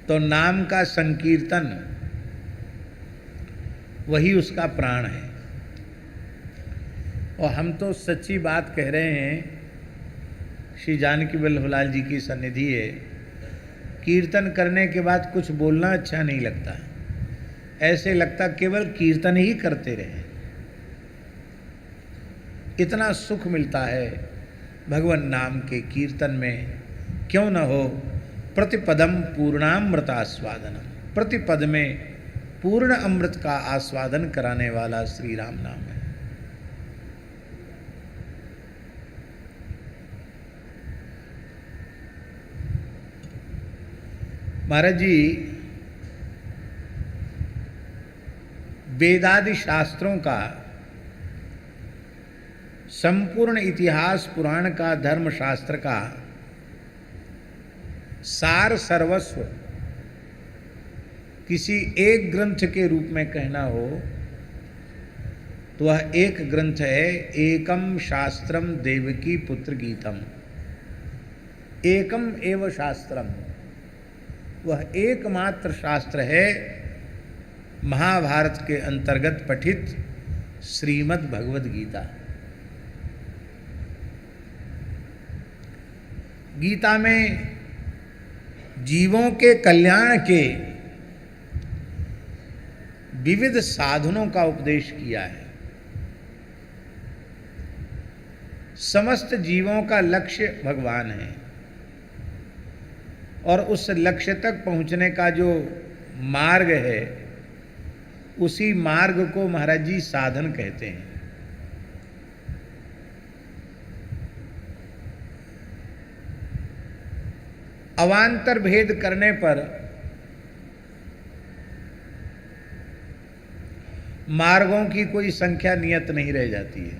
तो नाम का संकीर्तन वही उसका प्राण है। और हम तो सच्ची बात कह रहे हैं, श्री जानकी वल्लभलाल जी की सन्निधि है, कीर्तन करने के बाद कुछ बोलना अच्छा नहीं लगता, ऐसे लगता केवल कीर्तन ही करते रहे। इतना सुख मिलता है भगवान नाम के कीर्तन में, क्यों न हो। प्रतिपदम पूर्णामृतास्वादनम, प्रतिपद में पूर्ण अमृत का आस्वादन कराने वाला श्री राम नाम है। महाराज जी वेदादि शास्त्रों का संपूर्ण इतिहास, पुराण का, धर्म शास्त्र का सार सर्वस्व किसी एक ग्रंथ के रूप में कहना हो तो वह एक ग्रंथ है, एकम शास्त्रम देवकी पुत्र गीतम। एकम एव शास्त्रम, वह एकमात्र शास्त्र है महाभारत के अंतर्गत पठित श्रीमद् भगवद गीता। गीता में जीवों के कल्याण के विविध साधनों का उपदेश किया है। समस्त जीवों का लक्ष्य भगवान है और उस लक्ष्य तक पहुंचने का जो मार्ग है, उसी मार्ग को महाराज जी साधन कहते हैं। अवान्तर भेद करने पर मार्गों की कोई संख्या नियत नहीं रह जाती है।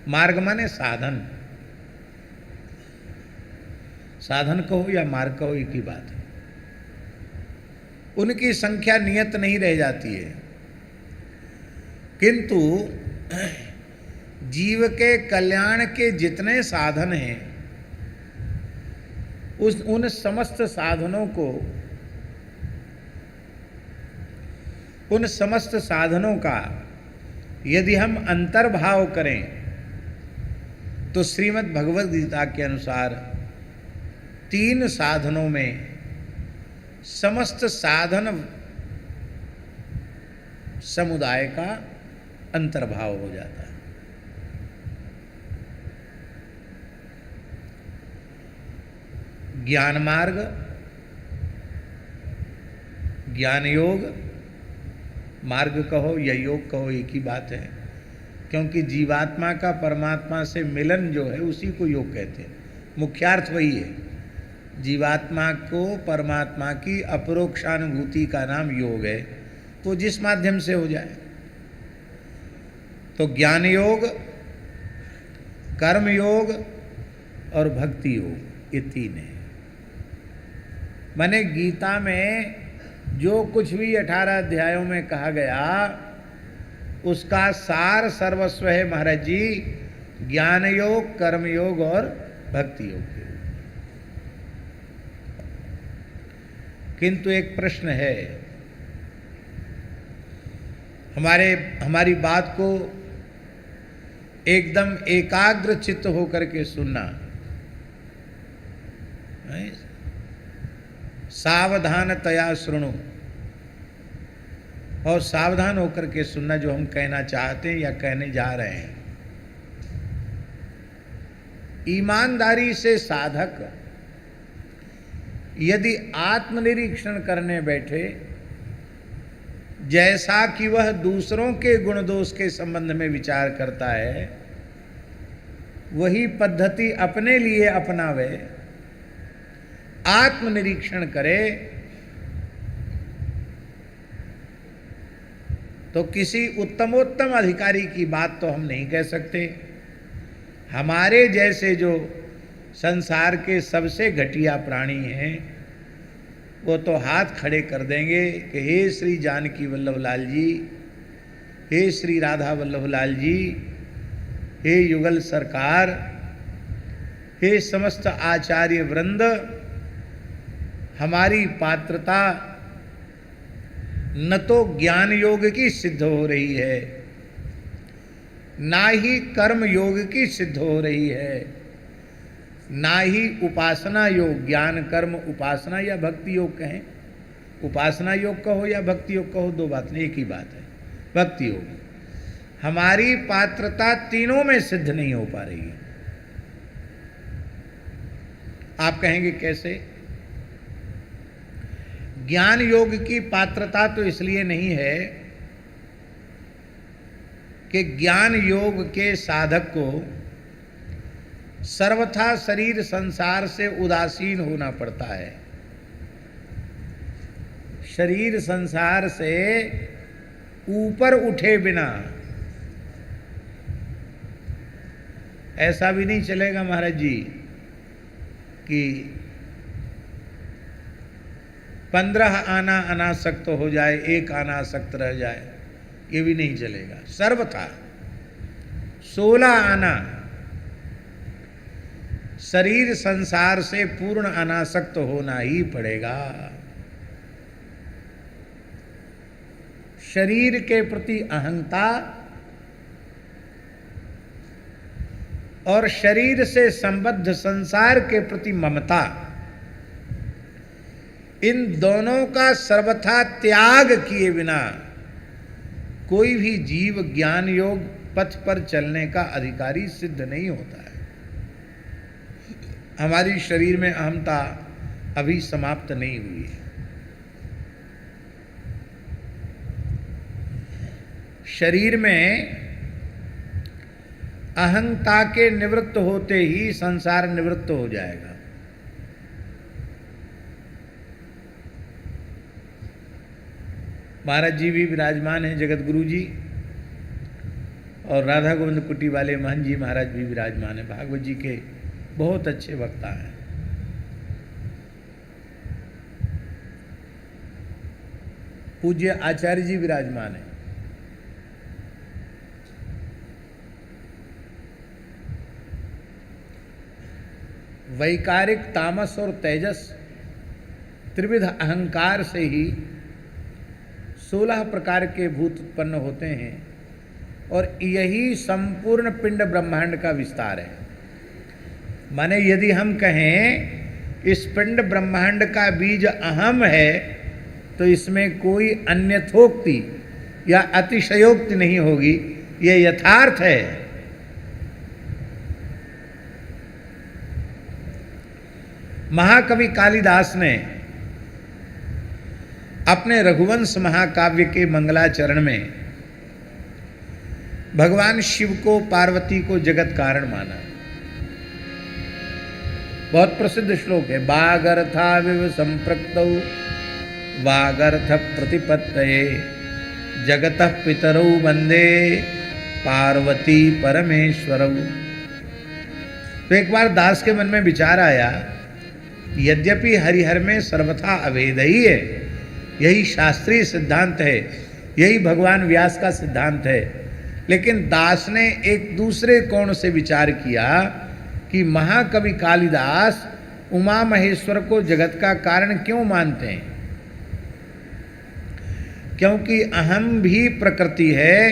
मार्ग माने साधन, साधन कहो या मार्ग कहो एक ही बात है। उनकी संख्या नियत नहीं रह जाती है, किंतु जीव के कल्याण के जितने साधन हैं, उन समस्त साधनों को, उन समस्त साधनों का यदि हम अंतर्भाव करें तो श्रीमद् भगवद गीता के अनुसार 3 साधनों में समस्त साधन समुदाय का अंतर्भाव हो जाता है। ज्ञान मार्ग, ज्ञान योग, मार्ग कहो या योग कहो एक ही बात है, क्योंकि जीवात्मा का परमात्मा से मिलन जो है उसी को योग कहते हैं। मुख्यार्थ वही है, जीवात्मा को परमात्मा की अपरोक्षानुभूति का नाम योग है, तो जिस माध्यम से हो जाए। तो ज्ञान योग, कर्म योग और भक्ति योग, ये 3 है। माने गीता में जो कुछ भी 18 अध्यायों में कहा गया उसका सार सर्वस्व है महाराज जी ज्ञान योग, कर्म योग और भक्ति योग। किंतु एक प्रश्न है, हमारी बात को एकदम एकाग्र चित्त होकर के सुनना, सावधानतया शृणु, और सावधान होकर के सुनना जो हम कहना चाहते हैं या कहने जा रहे हैं। ईमानदारी से साधक यदि आत्मनिरीक्षण करने बैठे, जैसा कि वह दूसरों के गुण दोष के संबंध में विचार करता है, वही पद्धति अपने लिए अपनावे, आत्मनिरीक्षण करे, तो किसी उत्तमोत्तम अधिकारी की बात तो हम नहीं कह सकते। हमारे जैसे जो संसार के सबसे घटिया प्राणी हैं, वो तो हाथ खड़े कर देंगे कि हे श्री जानकी वल्लभलाल जी, हे श्री राधा वल्लभलाल जी, हे युगल सरकार, हे समस्त आचार्य वृंद, हमारी पात्रता न तो ज्ञान योग की सिद्ध हो रही है, ना ही कर्म योग की सिद्ध हो रही है, ना ही उपासना योग, ज्ञान कर्म उपासना या भक्ति योग कहें, उपासना योग कहो या भक्ति योग कहो, दो बात नहीं, एक ही बात है, भक्ति योग। हमारी पात्रता तीनों में सिद्ध नहीं हो पा रही है। आप कहेंगे कैसे? ज्ञान योग की पात्रता तो इसलिए नहीं है कि ज्ञान योग के साधक को सर्वथा शरीर संसार से उदासीन होना पड़ता है। शरीर संसार से ऊपर उठे बिना ऐसा भी नहीं चलेगा महाराज जी कि 15 आना अनासक्त हो जाए, 1 आना आसक्त रह जाए, ये भी नहीं चलेगा। सर्वथा 16 आना शरीर संसार से पूर्ण अनासक्त होना ही पड़ेगा। शरीर के प्रति अहंता और शरीर से संबद्ध संसार के प्रति ममता, इन दोनों का सर्वथा त्याग किए बिना कोई भी जीव ज्ञान योग पथ पर चलने का अधिकारी सिद्ध नहीं होता है। हमारी शरीर में अहंता अभी समाप्त नहीं हुई है। शरीर में अहंता के निवृत्त होते ही संसार निवृत्त हो जाएगा। महाराज जी भी विराजमान हैं, जगत गुरु जी, और राधा गोविंद कुटी वाले महन जी महाराज भी विराजमान हैं। भागवत जी के बहुत अच्छे वक्ता हैं। पूज्य आचार्य जी विराजमान हैं। वैकारिक तामस और तेजस त्रिविध अहंकार से ही 16 प्रकार के भूत उत्पन्न होते हैं, और यही संपूर्ण पिंड ब्रह्मांड का विस्तार है। माने यदि हम कहें इस पिंड ब्रह्मांड का बीज अहम है, तो इसमें कोई अन्यथोक्ति या अतिशयोक्ति नहीं होगी, ये यथार्थ है। महाकवि कालिदास ने अपने रघुवंश महाकाव्य के मंगलाचरण में भगवान शिव को, पार्वती को जगत कारण माना। बहुत प्रसिद्ध श्लोक है, वागर्थाविव संप्रक्तौ वागर्थ प्रतिपत्तये जगतः पितरौ वंदे पार्वती परमेश्वरौ। तो एक बार दास के मन में विचार आया, यद्यपि हरिहर में सर्वथा अभेद ही है, यही शास्त्रीय सिद्धांत है, यही भगवान व्यास का सिद्धांत है, लेकिन दास ने एक दूसरे कोण से विचार किया कि महाकवि कालिदास उमा महेश्वर को जगत का कारण क्यों मानते हैं? क्योंकि अहम भी प्रकृति है,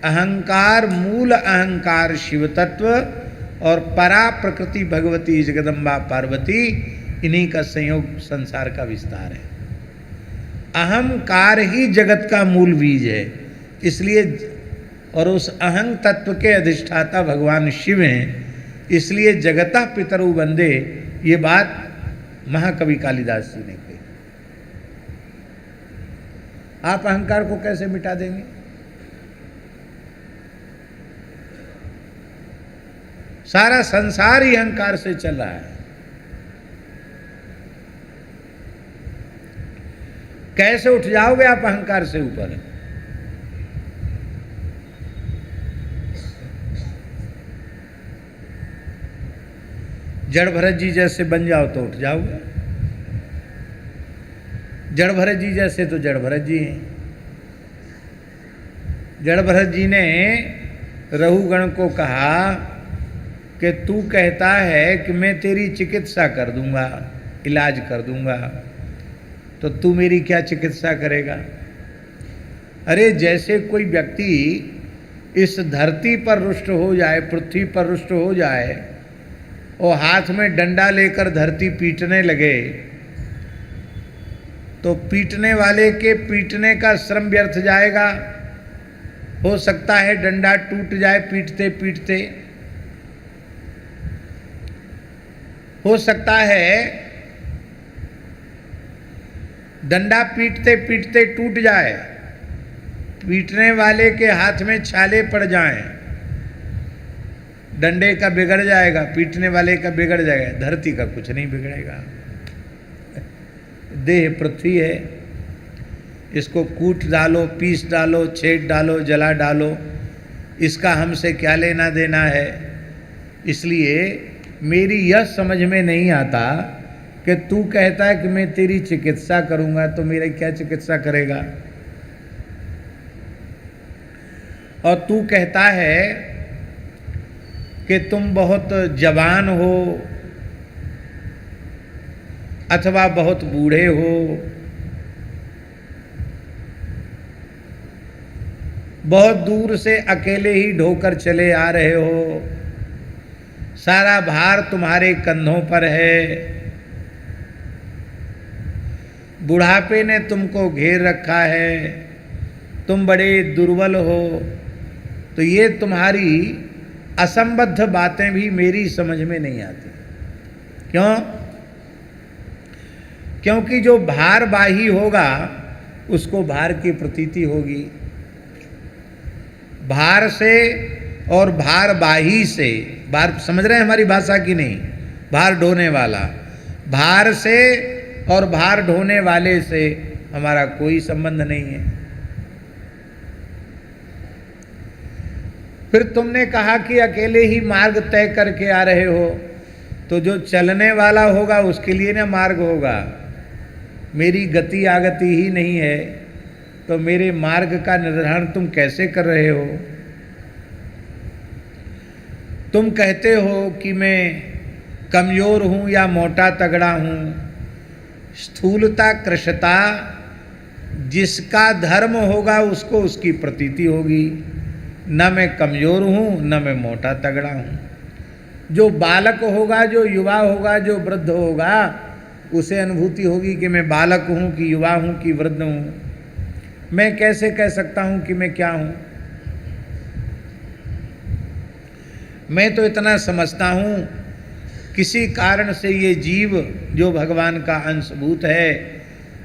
अहंकार मूल अहंकार शिव तत्व और परा प्रकृति भगवती जगदम्बा पार्वती, इन्हीं का संयोग संसार का विस्तार है। अहंकार ही जगत का मूल बीज है, इसलिए, और उस अहं तत्व के अधिष्ठाता भगवान शिव हैं, इसलिए जगतः पितरु वंदे, ये बात महाकवि कालिदास जी ने कही। आप अहंकार को कैसे मिटा देंगे? सारा संसार ही अहंकार से चल रहा है। कैसे उठ जाओगे आप अहंकार से ऊपर? जड़ भरत जी जैसे बन जाओ तो उठ जाओगे। जड़ भरत जी जैसे तो जड़ भरत जी हैं। जड़ भरत जी ने रहुगण को कहा कि तू कहता है कि मैं तेरी चिकित्सा कर दूंगा, इलाज कर दूंगा, तो तू मेरी क्या चिकित्सा करेगा? अरे जैसे कोई व्यक्ति इस धरती पर रुष्ट हो जाए, पृथ्वी पर रुष्ट हो जाए और हाथ में डंडा लेकर धरती पीटने लगे, तो पीटने वाले के पीटने का श्रम व्यर्थ जाएगा। हो सकता है डंडा टूट जाए पीटते पीटते, हो सकता है डंडा पीटते पीटते टूट जाए, पीटने वाले के हाथ में छाले पड़ जाएं, डंडे का बिगड़ जाएगा, पीटने वाले का बिगड़ जाएगा, धरती का कुछ नहीं बिगड़ेगा। देह पृथ्वी है, इसको कूट डालो, पीस डालो, छेद डालो, जला डालो, इसका हमसे क्या लेना देना है। इसलिए मेरी यह समझ में नहीं आता कि तू कहता है कि मैं तेरी चिकित्सा करूंगा, तो मेरी क्या चिकित्सा करेगा? और तू कहता है कि तुम बहुत जवान हो अथवा बहुत बूढ़े हो, बहुत दूर से अकेले ही ढोकर चले आ रहे हो, सारा भार तुम्हारे कंधों पर है, बुढ़ापे ने तुमको घेर रखा है, तुम बड़े दुर्बल हो। तो ये तुम्हारी असंबद्ध बातें भी मेरी समझ में नहीं आती। क्यों? क्योंकि जो भारवाही होगा उसको भार की प्रतीति होगी। भार से और भारवाही से, भार समझ रहे हैं हमारी भाषा की नहीं, भार ढोने वाला, भार से और भार ढोने वाले से हमारा कोई संबंध नहीं है। फिर तुमने कहा कि अकेले ही मार्ग तय करके आ रहे हो, तो जो चलने वाला होगा उसके लिए ना मार्ग होगा। मेरी गति आगति ही नहीं है, तो मेरे मार्ग का निर्धारण तुम कैसे कर रहे हो? तुम कहते हो कि मैं कमजोर हूं या मोटा तगड़ा हूं। स्थूलता कृशता जिसका धर्म होगा उसको उसकी प्रतीति होगी। न मैं कमजोर हूं न मैं मोटा तगड़ा हूं। जो बालक होगा, जो युवा होगा, जो वृद्ध होगा, उसे अनुभूति होगी कि मैं बालक हूं कि युवा हूं कि वृद्ध हूं। मैं कैसे कह सकता हूं कि मैं क्या हूं? मैं तो इतना समझता हूं, किसी कारण से ये जीव जो भगवान का अंशभूत है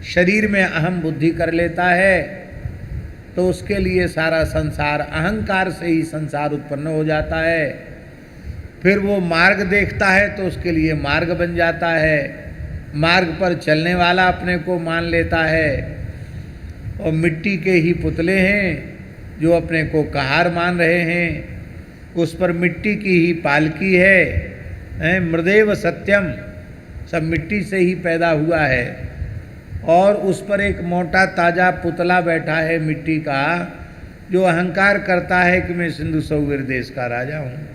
शरीर में अहम बुद्धि कर लेता है, तो उसके लिए सारा संसार अहंकार से ही संसार उत्पन्न हो जाता है। फिर वो मार्ग देखता है तो उसके लिए मार्ग बन जाता है। मार्ग पर चलने वाला अपने को मान लेता है, और मिट्टी के ही पुतले हैं जो अपने को कहार मान रहे हैं। उस पर मिट्टी की ही पालकी है, मृदेव सत्यम, सब मिट्टी से ही पैदा हुआ है। और उस पर एक मोटा ताजा पुतला बैठा है मिट्टी का, जो अहंकार करता है कि मैं सिंधु सौवीर देश का राजा हूँ।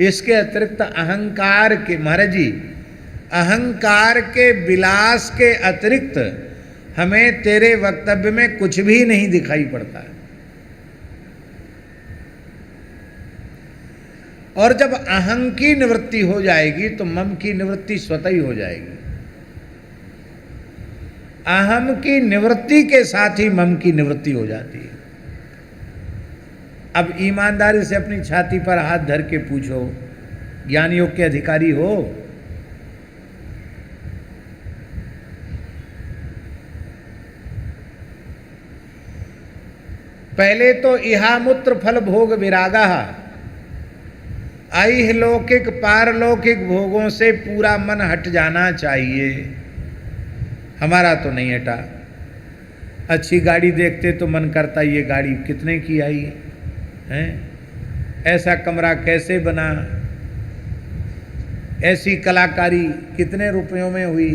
इसके अतिरिक्त अहंकार के, महाराज जी, अहंकार के विलास के अतिरिक्त हमें तेरे वक्तव्य में कुछ भी नहीं दिखाई पड़ता। और जब अहं की निवृत्ति हो जाएगी तो मम की निवृत्ति स्वतः ही हो जाएगी। अहम की निवृत्ति के साथ ही मम की निवृत्ति हो जाती है। अब ईमानदारी से अपनी छाती पर हाथ धर के पूछो, ज्ञान योग के अधिकारी हो? पहले तो इहामुत्र फल भोग विरागा, ऐहिलौकिक पारलौकिक भोगों से पूरा मन हट जाना चाहिए। हमारा तो नहीं हटा। अच्छी गाड़ी देखते तो मन करता ये गाड़ी कितने की आई है, ऐसा कमरा कैसे बना, ऐसी कलाकारी कितने रुपयों में हुई।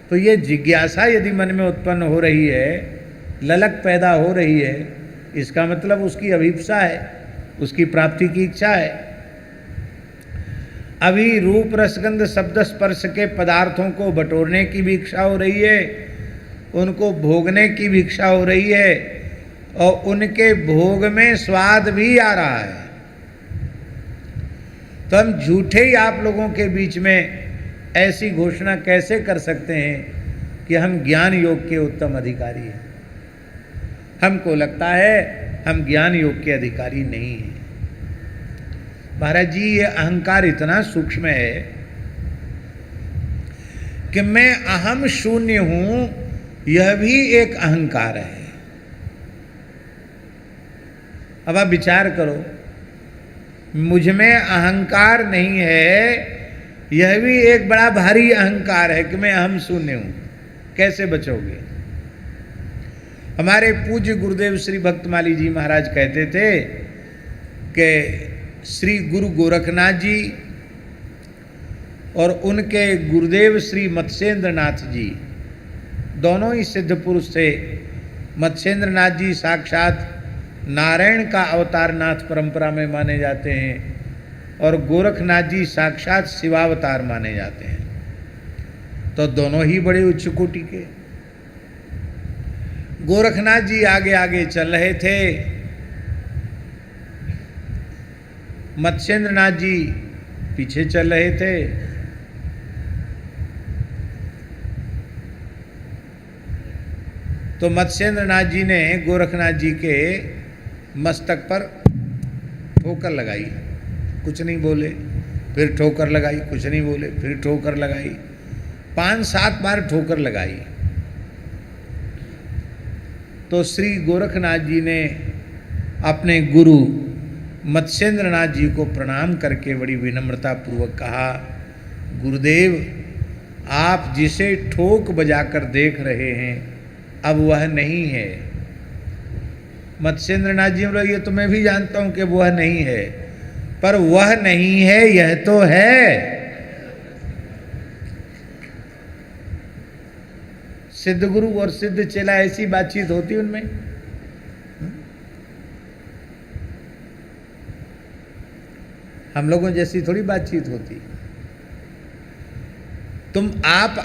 तो ये जिज्ञासा यदि मन में उत्पन्न हो रही है, ललक पैदा हो रही है, इसका मतलब उसकी अभिप्सा है, उसकी प्राप्ति की इच्छा है। अभी रूप रसगंध शब्द स्पर्श के पदार्थों को बटोरने की भी इच्छा हो रही है, उनको भोगने की भी इच्छा हो रही है, और उनके भोग में स्वाद भी आ रहा है। तो हम झूठे ही आप लोगों के बीच में ऐसी घोषणा कैसे कर सकते हैं कि हम ज्ञान योग के उत्तम अधिकारी हैं? हमको लगता है हम ज्ञान योग के अधिकारी नहीं हैं। महाराज जी, ये अहंकार इतना सूक्ष्म है कि मैं अहम शून्य हूं, यह भी एक अहंकार है। अब आप विचार करो, मुझ में अहंकार नहीं है, यह भी एक बड़ा भारी अहंकार है कि मैं अहम शून्य हूं। कैसे बचोगे? हमारे पूज्य गुरुदेव श्री भक्तमाली जी महाराज कहते थे कि श्री गुरु गोरखनाथ जी और उनके गुरुदेव श्री मत्स्येंद्र नाथ जी दोनों ही सिद्ध पुरुष थे। मत्स्येंद्र नाथ जी साक्षात नारायण का अवतार नाथ परंपरा में माने जाते हैं, और गोरखनाथ जी साक्षात शिवावतार माने जाते हैं। तो दोनों ही बड़े उच्च कोटि के। गोरखनाथ जी आगे आगे चल रहे थे, मत्स्येंद्र नाथ जी पीछे चल रहे थे। तो मत्स्येंद्र नाथ जी ने गोरखनाथ जी के मस्तक पर ठोकर लगाई, कुछ नहीं बोले, फिर ठोकर लगाई, कुछ नहीं बोले, फिर ठोकर लगाई, 5-7 बार ठोकर लगाई। तो श्री गोरखनाथ जी ने अपने गुरु मत्स्येंद्र नाथ जी को प्रणाम करके बड़ी विनम्रता पूर्वक कहा, गुरुदेव, आप जिसे ठोक बजाकर देख रहे हैं अब वह नहीं है। मत्स्येंद्र नाथ जी बोले, ये तो मैं भी जानता हूं कि वह नहीं है, पर वह नहीं है यह तो है। सिद्ध गुरु और सिद्ध चेला, ऐसी बातचीत होती उनमें। हम लोगों जैसी थोड़ी बातचीत होती। तुम आप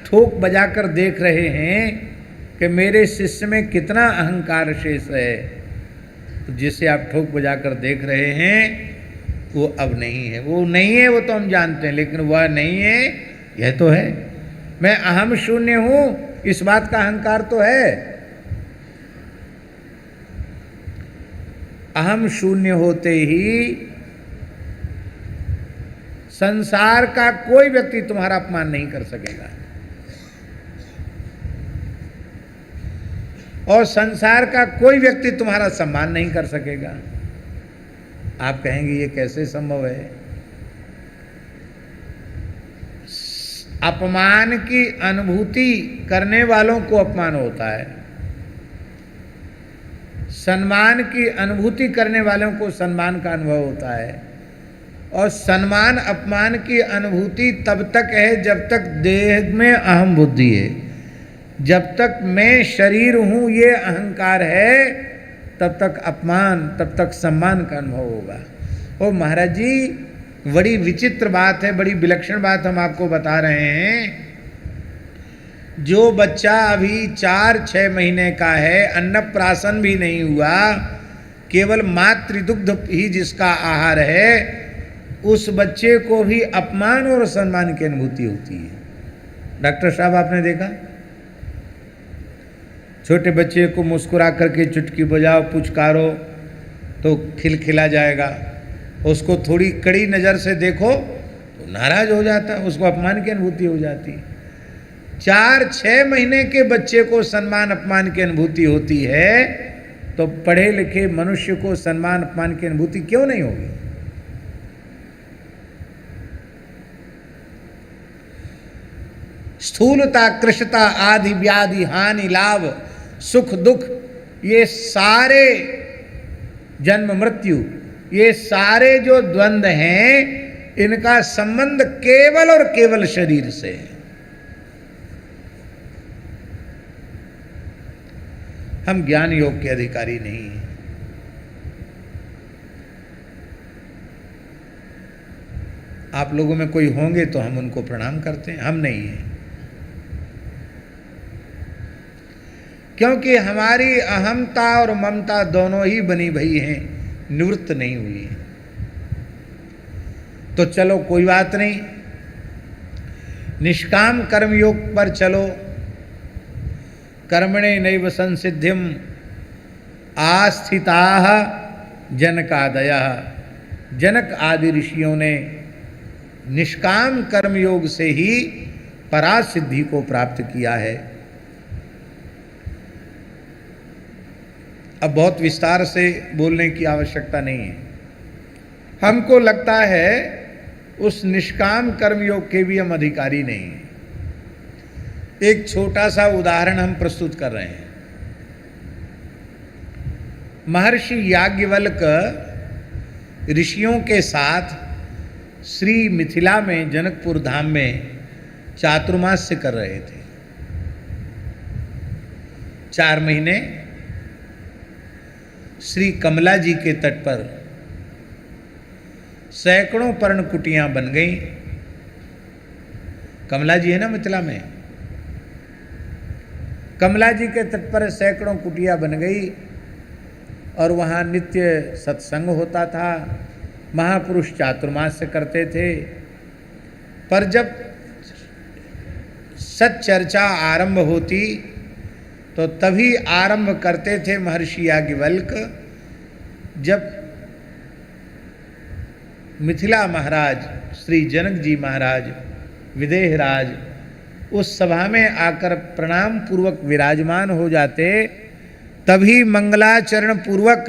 ठोक बजाकर देख रहे हैं कि मेरे शिष्य में कितना अहंकार शेष है। तो जिसे आप ठोक बजाकर देख रहे हैं वो अब नहीं है। वो नहीं है वो तो हम जानते हैं, लेकिन वह नहीं है यह तो है। मैं अहम शून्य हूं, इस बात का अहंकार तो है। अहम शून्य होते ही संसार का कोई व्यक्ति तुम्हारा अपमान नहीं कर सकेगा, और संसार का कोई व्यक्ति तुम्हारा सम्मान नहीं कर सकेगा। आप कहेंगे ये कैसे संभव है? अपमान की अनुभूति करने वालों को अपमान होता है, सम्मान की अनुभूति करने वालों को सम्मान का अनुभव होता है। और सम्मान अपमान की अनुभूति तब तक है जब तक देह में अहम बुद्धि है। जब तक मैं शरीर हूं ये अहंकार है, तब तक अपमान, तब तक सम्मान का अनुभव होगा। और महाराज जी, बड़ी विचित्र बात है, बड़ी विलक्षण बात हम आपको बता रहे हैं। जो बच्चा अभी 4-6 महीने का है, अन्नप्राशन भी नहीं हुआ, केवल मातृदुग्ध ही जिसका आहार है, उस बच्चे को भी अपमान और सम्मान की अनुभूति होती है। डॉक्टर साहब, आपने देखा, छोटे बच्चे को मुस्कुरा करके चुटकी बजाओ, पुचकारो तो खिलखिला जाएगा। उसको थोड़ी कड़ी नज़र से देखो तो नाराज हो जाता है, उसको अपमान की अनुभूति हो जाती है। 4-6 महीने के बच्चे को सम्मान अपमान की अनुभूति होती है, तो पढ़े लिखे मनुष्य को सम्मान अपमान की अनुभूति क्यों नहीं होगी? स्थूलता, कृशता, आदि व्याधि, हानि, लाभ, सुख दुख, ये सारे जन्म मृत्यु, ये सारे जो द्वंद्व हैं, इनका संबंध केवल और केवल शरीर से है। हम ज्ञान योग के अधिकारी नहीं हैं। आप लोगों में कोई होंगे तो हम उनको प्रणाम करते हैं, हम नहीं हैं, क्योंकि हमारी अहमता और ममता दोनों ही बनी भई हैं, निवृत्त नहीं हुई है। तो चलो कोई बात नहीं, निष्काम कर्मयोग पर चलो। कर्मणे नैव संसिद्धिम आस्थिताः जनकादयः। जनक आदि ऋषियों ने निष्काम कर्मयोग से ही परासिद्धि को प्राप्त किया है। अब बहुत विस्तार से बोलने की आवश्यकता नहीं है। हमको लगता है उस निष्काम कर्मयोग के भी हम अधिकारी नहीं हैं। एक छोटा सा उदाहरण हम प्रस्तुत कर रहे हैं। महर्षि याज्ञवल्क ऋषियों के साथ श्री मिथिला में जनकपुर धाम में चातुर्मास्य कर रहे थे। 4 महीने श्री कमला जी के तट पर सैकड़ों पर्णकुटियां बन गई। कमला जी है ना मिथिला में, कमला जी के तट पर सैकड़ों कुटिया बन गई और वहाँ नित्य सत्संग होता था। महापुरुष चातुर्मास्य करते थे। पर जब सच्चर्चा आरंभ होती तो तभी आरंभ करते थे महर्षि याज्ञवल्क जब मिथिला महाराज श्री जनक जी महाराज विदेहराज उस सभा में आकर प्रणाम पूर्वक विराजमान हो जाते, तभी मंगलाचरण पूर्वक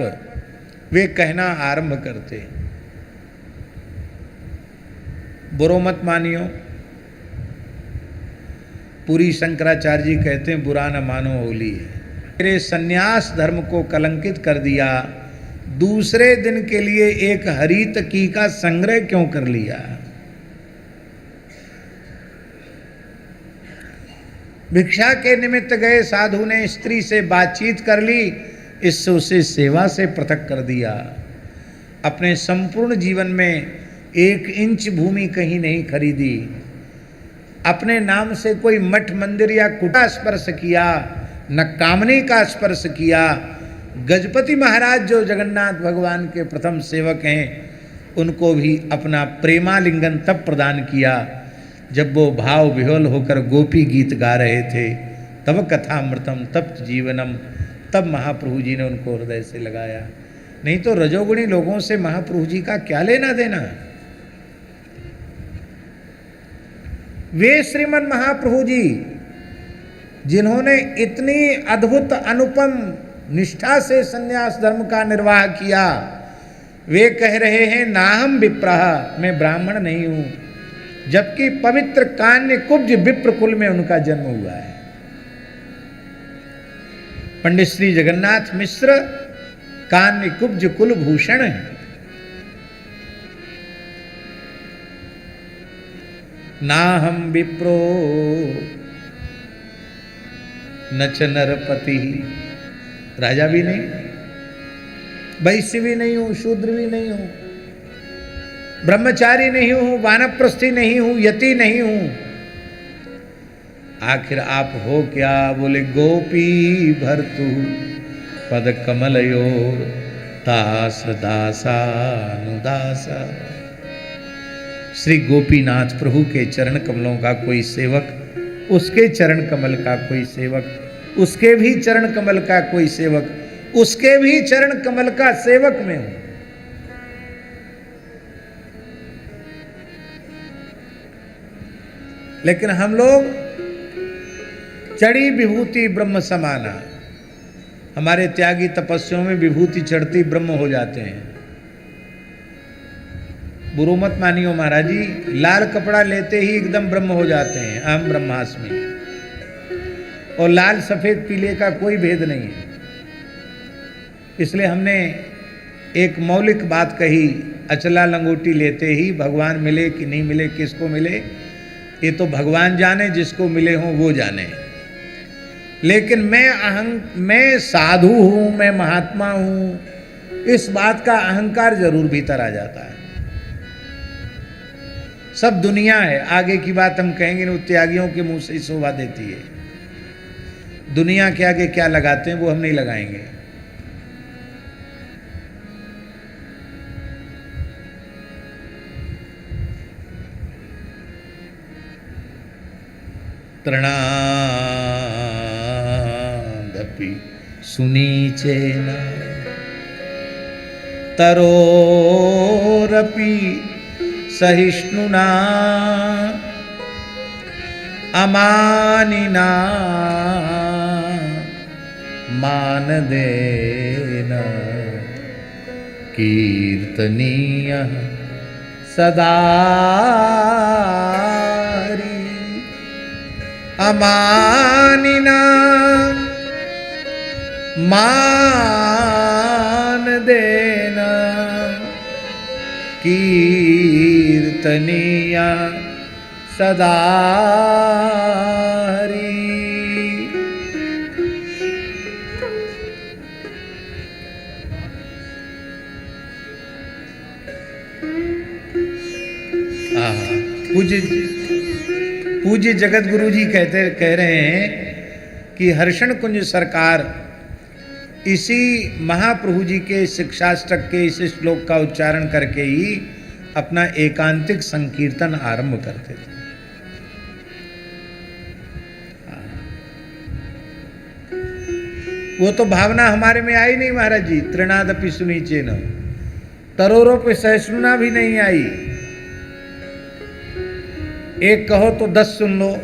वे कहना आरंभ करते। बुरो मत मानियो, पूरी शंकराचार्य जी कहते हैं बुरा न मानो होली है। मेरे सन्यास धर्म को कलंकित कर दिया, दूसरे दिन के लिए एक हरितकी का संग्रह क्यों कर लिया। भिक्षा के निमित्त गए साधु ने स्त्री से बातचीत कर ली, इससे उसे सेवा से पृथक कर दिया। अपने संपूर्ण जीवन में 1 इंच भूमि कहीं नहीं खरीदी, अपने नाम से कोई मठ मंदिर या कुटा स्पर्श किया, न कामनी का स्पर्श किया। गजपति महाराज जो जगन्नाथ भगवान के प्रथम सेवक हैं, उनको भी अपना प्रेमालिंगन तब प्रदान किया जब वो भाव विह्वल होकर गोपी गीत गा रहे थे। तब कथामृतम तब जीवनम, तब महाप्रभु जी ने उनको हृदय से लगाया। नहीं तो रजोगुणी लोगों से महाप्रभु जी का क्या लेना देना। वे श्रीमन महाप्रभु जी जिन्होंने इतनी अद्भुत अनुपम निष्ठा से सन्यास धर्म का निर्वाह किया, वे कह रहे हैं नाहम विप्रः, मैं ब्राह्मण नहीं हूं, जबकि पवित्र कान्य कुब्ज विप्र कुल में उनका जन्म हुआ है। पंडित श्री जगन्नाथ मिश्र कान्य कुब्ज कुल भूषण है। नाहम विप्रो न च नरपति, राजा भी नहीं, वैश्य भी नहीं हूं, शूद्र भी नहीं हूं, ब्रह्मचारी नहीं हूं, वानप्रस्थी नहीं हूं, यति नहीं हूं। आखिर आप हो क्या? बोले गोपी भर्तु पद कमलयोर दास दासानुदासा। श्री गोपीनाथ प्रभु के चरण कमलों का कोई सेवक, उसके चरण कमल का कोई सेवक, उसके भी चरण कमल का कोई सेवक, उसके भी चरण कमल का सेवक मैं हूं। लेकिन हम लोग चढ़ी विभूति ब्रह्म समाना, हमारे त्यागी तपस्याओं में विभूति चढ़ती ब्रह्म हो जाते हैं। बुरो मत मानियो महाराज जी, लाल कपड़ा लेते ही एकदम ब्रह्म हो जाते हैं, अहम ब्रह्मास्मि। और लाल सफेद पीले का कोई भेद नहीं है। इसलिए हमने एक मौलिक बात कही, अचला लंगोटी लेते ही भगवान मिले कि नहीं मिले, किसको मिले ये तो भगवान जाने, जिसको मिले हों वो जाने। लेकिन मैं साधु हूं, मैं महात्मा हूं, इस बात का अहंकार जरूर भीतर आ जाता है। सब दुनिया है। आगे की बात हम कहेंगे नहीं, त्यागियों के मुंह से ही शोभा देती है। दुनिया के आगे क्या लगाते हैं वो हम नहीं लगाएंगे। तृणादपि सुनीचेन तरोरपि सहिष्णुना अमानिना मानदेन कीर्तनीयः सदारि अमानिना मानदेन कीर्तनीया सदारि। पूज्य जगत गुरु जी कह रहे हैं कि हर्षण कुंज सरकार इसी महाप्रभु जी के शिक्षाष्टक के इस श्लोक का उच्चारण करके ही अपना एकांतिक संकीर्तन आरंभ करते थे। वो तो भावना हमारे में आई नहीं महाराज जी। तृणादपि सुनीचेन, तरोरों पे सहिष्णुना भी नहीं आई। एक कहो तो 10 सुन लो,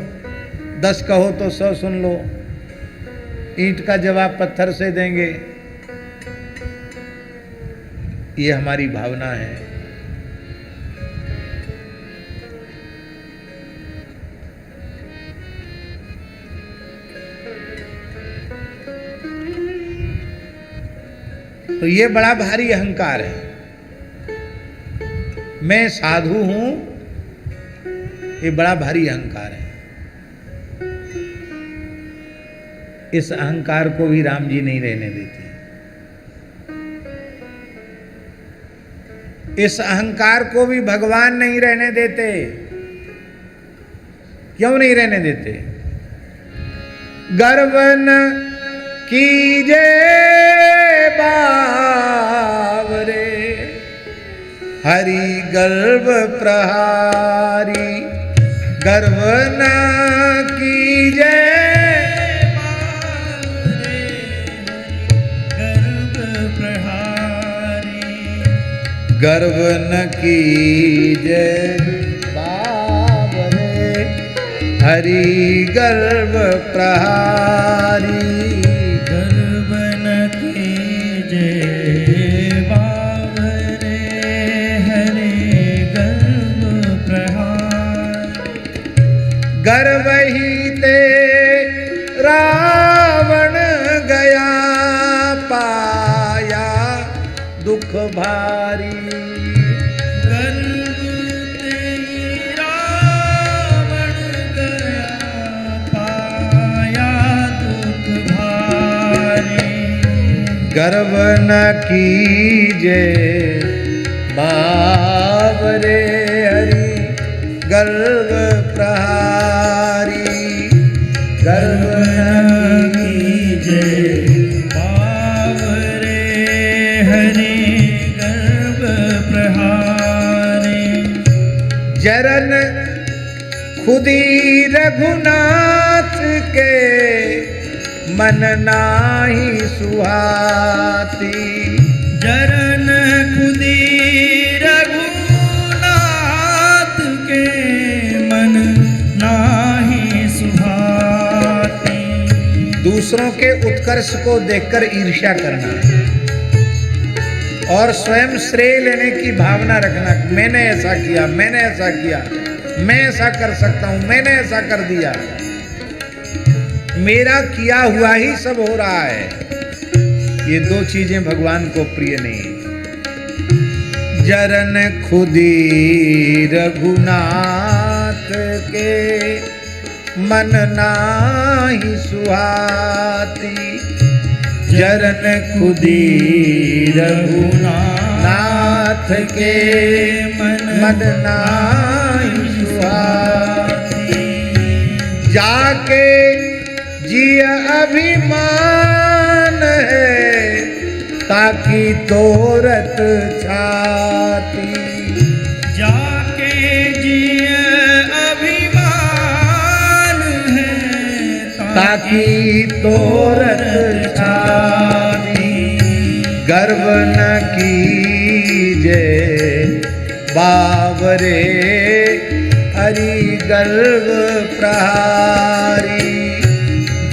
10 कहो तो 100 सुन लो। ईंट का जवाब पत्थर से देंगे, ये हमारी भावना है। तो ये बड़ा भारी अहंकार है। मैं साधु हूं, ये बड़ा भारी अहंकार है। इस अहंकार को भी राम जी नहीं रहने देते। इस अहंकार को भी भगवान नहीं रहने देते। क्यों नहीं रहने देते? गर्व न कीजे बावरे हरि गर्व प्रहारी। गर्व न कीजे गर्व न कीजे बावरे हरि गर्व प्रहारी। गर्व न कीजे बावरे हरि गर्व प्रहारी। गर्व ही ते रावण गया पाया दुख भारी। गर्व न कीजे बावरे हरि गर्व प्रहारी। गर्व न कीजे बावरे हरि गर्व प्रहारी। जरन खुदी रघुनाथ के मन नाही सुहाती। जरन खुदी रघुनाथ के मन नाही सुहाती। दूसरों के उत्कर्ष को देखकर ईर्ष्या करना और स्वयं श्रेय लेने की भावना रखना। मैंने ऐसा किया, मैंने ऐसा किया, मैं ऐसा कर सकता हूं, मैंने ऐसा कर दिया, मेरा किया हुआ ही सब हो रहा है। ये दो चीजें भगवान को प्रिय नहीं। जरन खुदी रघुनाथ के मन नाही सुहाती। जरन खुदी रघुनाथ के मन नाही सुहाती। जाके जिय अभिमान है ताकि तोरत छाती। जाके जिय अभिमान है ताकि तोरत छाती। गर्व न कीजे बावरे हरि गर्व प्रहारी।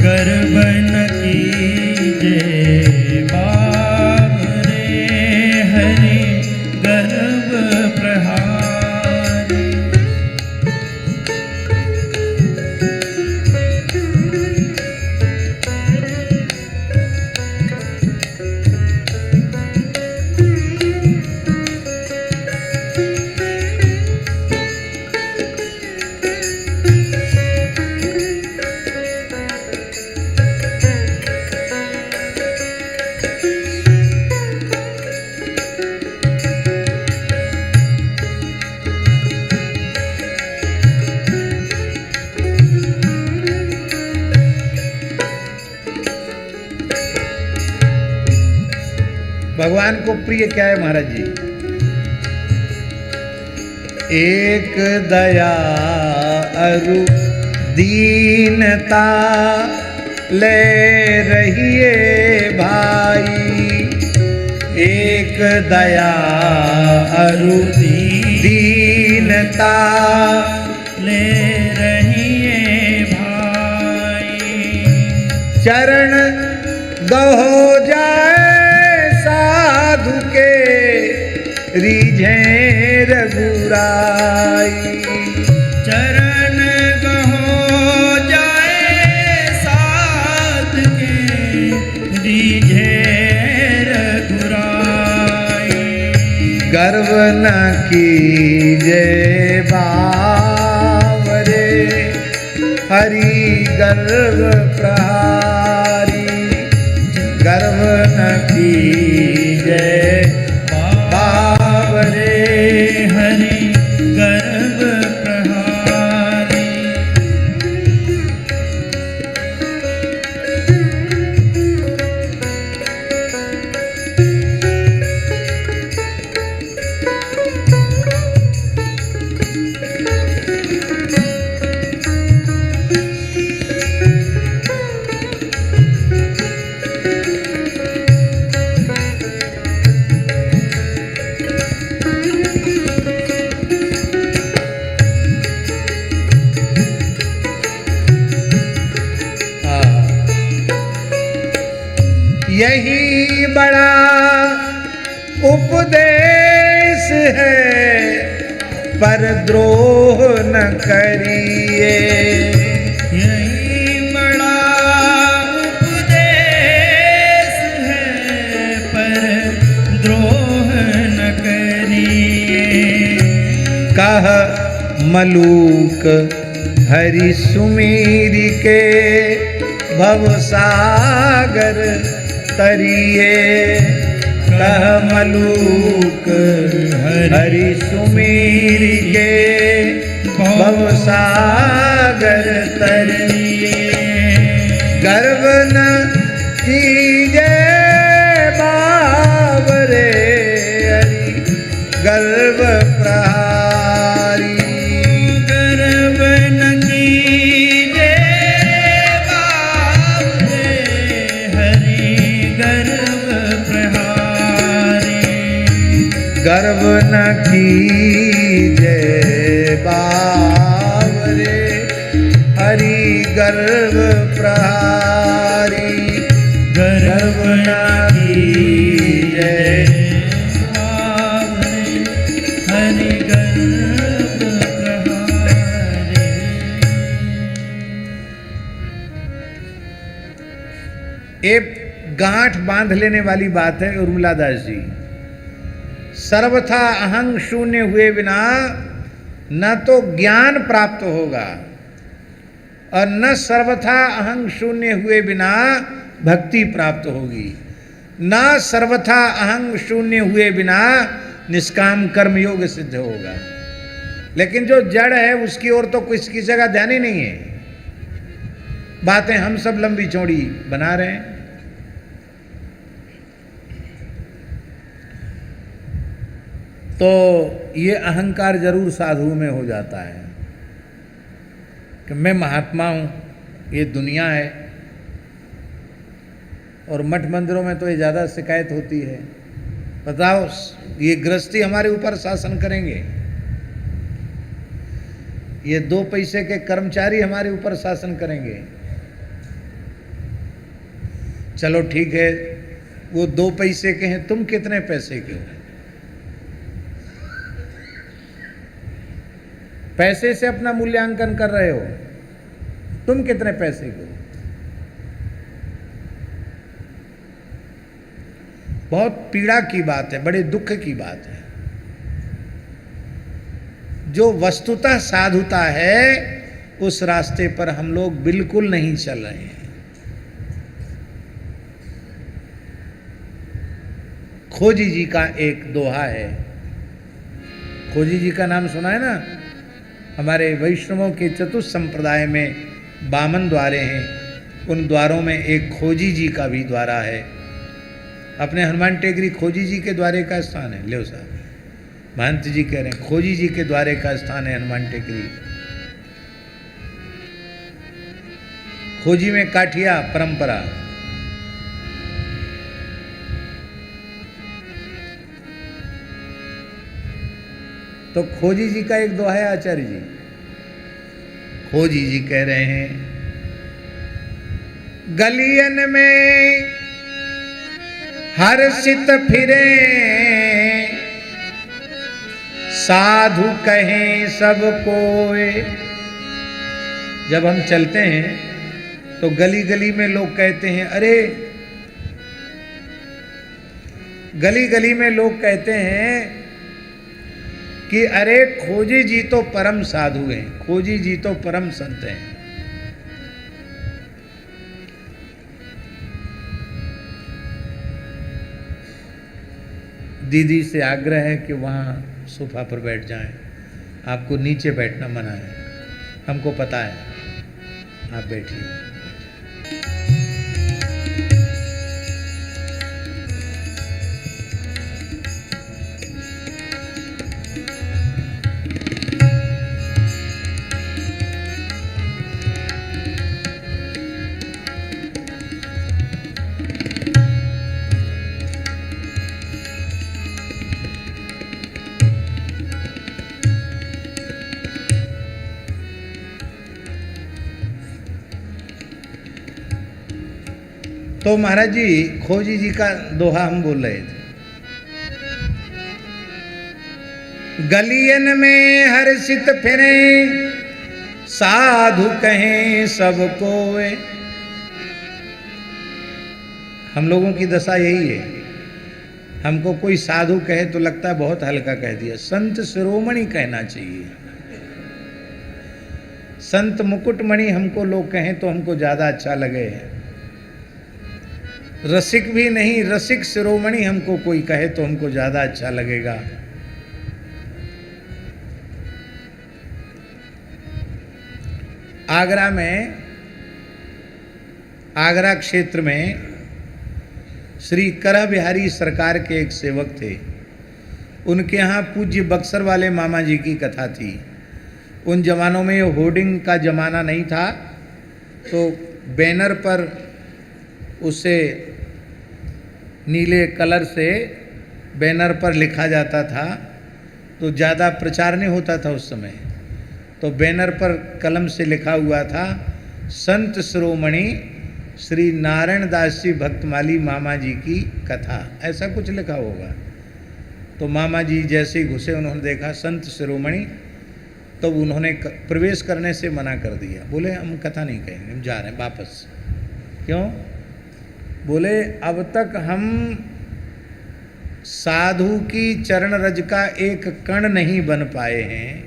गर्व न कीजे बावरे हरि गर्व प्रहारी। भगवान को प्रिय क्या है महाराज जी? एक दया अरु दीनता ले रहिए भाई। एक दया अरु दीनता ले रहिए भाई। चरण गहो जाए साधु के रीझे रघुराई। चरण गहो जाए साध के रीझे रघुराई। गर्व न कीजे बावरे हरि गर्व प्रहारी। गर्व न कीजे बावरे हरि गर्व प्रहारी। यही बड़ा उपदेश है पर द्रोह न करिए। यही बड़ा उपदेश है पर द्रोह न करिए। कह मलूक हरि सुमीर के भवसागर तरिए। कह मलूक हरि सुमीर के भवसागर तरिए। गर्व न कीजे बावरे हरि गर्व प्रहारी। गर्व न कीजे बावरे हरि गर्व प्रहारी। गर्व न कीजे बावरे हरि गर्व प्रहारी। गर्व न कीजे बावरे हरि गर्व प्रहारी। एक गांठ बांध लेने वाली बात है उर्मिला दास जी। सर्वथा अहंग शून्य हुए बिना न तो ज्ञान प्राप्त होगा और न सर्वथा अहंग शून्य हुए बिना भक्ति प्राप्त होगी, न सर्वथा अहंग शून्य हुए बिना निष्काम कर्म योग सिद्ध होगा। लेकिन जो जड़ है उसकी ओर तो किसी जगह ध्यान ही नहीं है। बातें हम सब लंबी चौड़ी बना रहे हैं। तो ये अहंकार जरूर साधु में हो जाता है कि मैं महात्मा हूं, ये दुनिया है। और मठ मंदिरों में तो ये ज़्यादा शिकायत होती है, बताओ ये गृहस्थी हमारे ऊपर शासन करेंगे, ये 2 पैसे के कर्मचारी हमारे ऊपर शासन करेंगे। चलो ठीक है, वो 2 पैसे के हैं, तुम कितने पैसे के हो? पैसे से अपना मूल्यांकन कर रहे हो, तुम कितने पैसे के हो? बहुत पीड़ा की बात है, बड़े दुख की बात है। जो वस्तुतः साधुता है उस रास्ते पर हम लोग बिल्कुल नहीं चल रहे हैं। खोजी जी का एक दोहा है, खोजी जी का नाम सुना है ना? हमारे वैष्णवों के चतुर्थ संप्रदाय में 52 द्वारे हैं, उन द्वारों में एक खोजी जी का भी द्वारा है। अपने हनुमान टेकरी खोजी जी के द्वारे का स्थान है। ले साहब, महंत जी कह रहे हैं खोजी जी के द्वारे का स्थान है हनुमान टेकरी। खोजी में काठिया परंपरा। तो खोजी जी का एक दोहा है आचार्य जी। खोजी जी कह रहे हैं, गलियन में हर्षित फिरे साधु कहें सब कोय। जब हम चलते हैं तो गली गली में लोग कहते हैं, अरे गली गली में लोग कहते हैं कि अरे खोजी जी तो परम साधु हैं, खोजी जी तो परम संत हैं। दीदी से आग्रह है कि वहाँ सोफा पर बैठ जाएं, आपको नीचे बैठना मना है, हमको पता है, आप बैठिए। तो महाराज जी खोजी जी का दोहा हम बोल रहे थे, गलियन में हर्षित फिरे साधु कहें सब कोय। हम लोगों की दशा यही है, हमको कोई साधु कहे तो लगता है बहुत हल्का कह दिया। संत शिरोमणि कहना चाहिए, संत मुकुटमणि हमको लोग कहें तो हमको ज्यादा अच्छा लगे। रसिक भी नहीं, रसिक शिरोमणि हमको कोई कहे तो हमको ज्यादा अच्छा लगेगा। आगरा में, आगरा क्षेत्र में श्री करह बिहारी सरकार के एक सेवक थे। उनके यहाँ पूज्य बक्सर वाले मामा जी की कथा थी। उन जमानों में ये होर्डिंग का जमाना नहीं था, तो बैनर पर उसे नीले कलर से बैनर पर लिखा जाता था, तो ज़्यादा प्रचार नहीं होता था उस समय। तो बैनर पर कलम से लिखा हुआ था, संत शिरोमणि श्री नारायण दास जी भक्तमाली मामा जी की कथा, ऐसा कुछ लिखा होगा। तो मामा जी जैसे ही घुसे, उन्होंने देखा संत शिरोमणि, तो उन्होंने प्रवेश करने से मना कर दिया। बोले हम कथा नहीं कहेंगे, हम जा रहे हैं वापस। क्यों? बोले अब तक हम साधु की चरण रज का एक कण नहीं बन पाए हैं,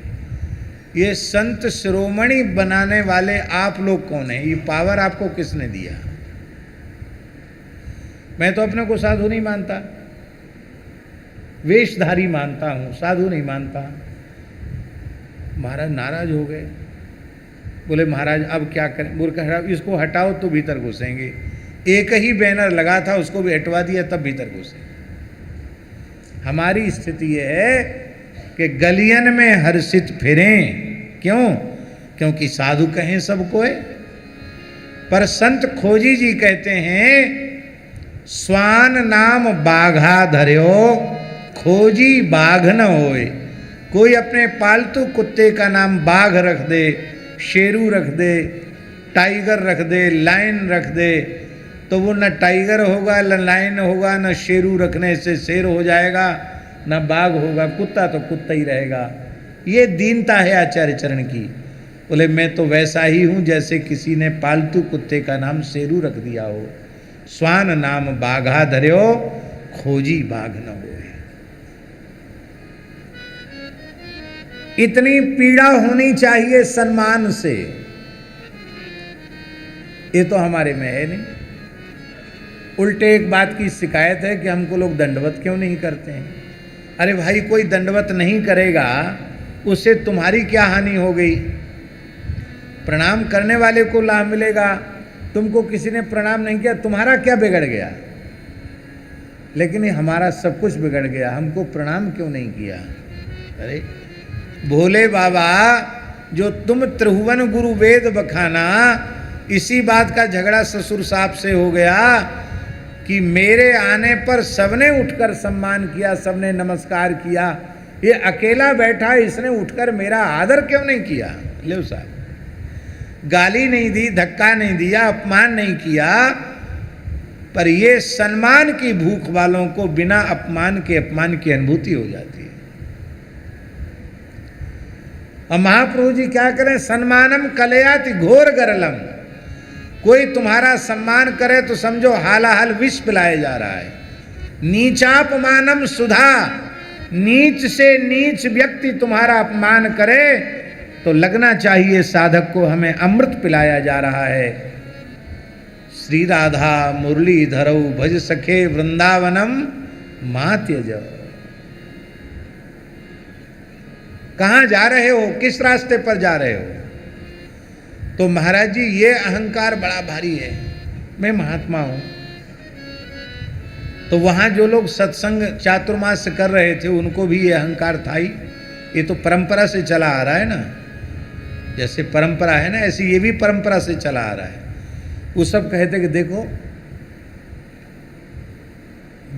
ये संत शिरोमणि बनाने वाले आप लोग कौन हैं? ये पावर आपको किसने दिया? मैं तो अपने को साधु नहीं मानता, वेशधारी मानता हूं, साधु नहीं मानता। महाराज नाराज हो गए, बोले महाराज अब क्या करें? बोले कहा इसको हटाओ तो भीतर घुसेंगे। एक ही बैनर लगा था, उसको भी हटवा दिया तब भीतर घुसे। हमारी स्थिति ये है कि गलियन में हर्षित फिरें। क्यों? क्योंकि साधु कहें सबको है। पर संत खोजी जी कहते हैं स्वान नाम बाघा धर्यो खोजी बाघ न होए। कोई अपने पालतू कुत्ते का नाम बाघ रख दे, शेरू रख दे, टाइगर रख दे, लायन रख दे, तो वो न टाइगर होगा, न लायन होगा, न शेरू रखने से शेर हो जाएगा, न बाघ होगा, कुत्ता तो कुत्ता ही रहेगा। ये दीनता है आचार्य चरण की। बोले मैं तो वैसा ही हूं जैसे किसी ने पालतू कुत्ते का नाम शेरू रख दिया हो। स्वान नाम बाघा धर्यो खोजी बाघ न होए। इतनी पीड़ा होनी चाहिए सम्मान से, ये तो हमारे में है नहीं। उल्टे एक बात की शिकायत है कि हमको लोग दंडवत क्यों नहीं करते हैं। अरे भाई कोई दंडवत नहीं करेगा उससे तुम्हारी क्या हानि हो गई? प्रणाम करने वाले को लाभ मिलेगा, तुमको किसी ने प्रणाम नहीं किया तुम्हारा क्या बिगड़ गया? लेकिन ये हमारा सब कुछ बिगड़ गया, हमको प्रणाम क्यों नहीं किया? अरे भोले बाबा जो तुम त्रिभुवन गुरु वेद बखाना, इसी बात का झगड़ा ससुर साहब से हो गया कि मेरे आने पर सबने उठकर सम्मान किया, सबने नमस्कार किया, ये अकेला बैठा इसने उठकर मेरा आदर क्यों नहीं किया? ले साहब, गाली नहीं दी, धक्का नहीं दिया, अपमान नहीं किया, पर ये सम्मान की भूख वालों को बिना अपमान की अनुभूति हो जाती है। और महाप्रभु जी क्या करें? सम्मानम कलयाति घोर गरलम। कोई तुम्हारा सम्मान करे तो समझो हालाहल विष पिलाया जा रहा है। नीचापमानम सुधा, नीच से नीच व्यक्ति तुम्हारा अपमान करे तो लगना चाहिए साधक को हमें अमृत पिलाया जा रहा है। श्री राधा मुरली धरऊ भज सखे वृंदावनम मात्यज। कहां जा रहे हो? किस रास्ते पर जा रहे हो? तो महाराज जी ये अहंकार बड़ा भारी है, मैं महात्मा हूं। तो वहां जो लोग सत्संग चातुर्मास कर रहे थे उनको भी ये अहंकार था ही। ये तो परंपरा से चला आ रहा है ना, जैसे परंपरा है ना ऐसी ये भी परंपरा से चला आ रहा है। वो सब कहते कि देखो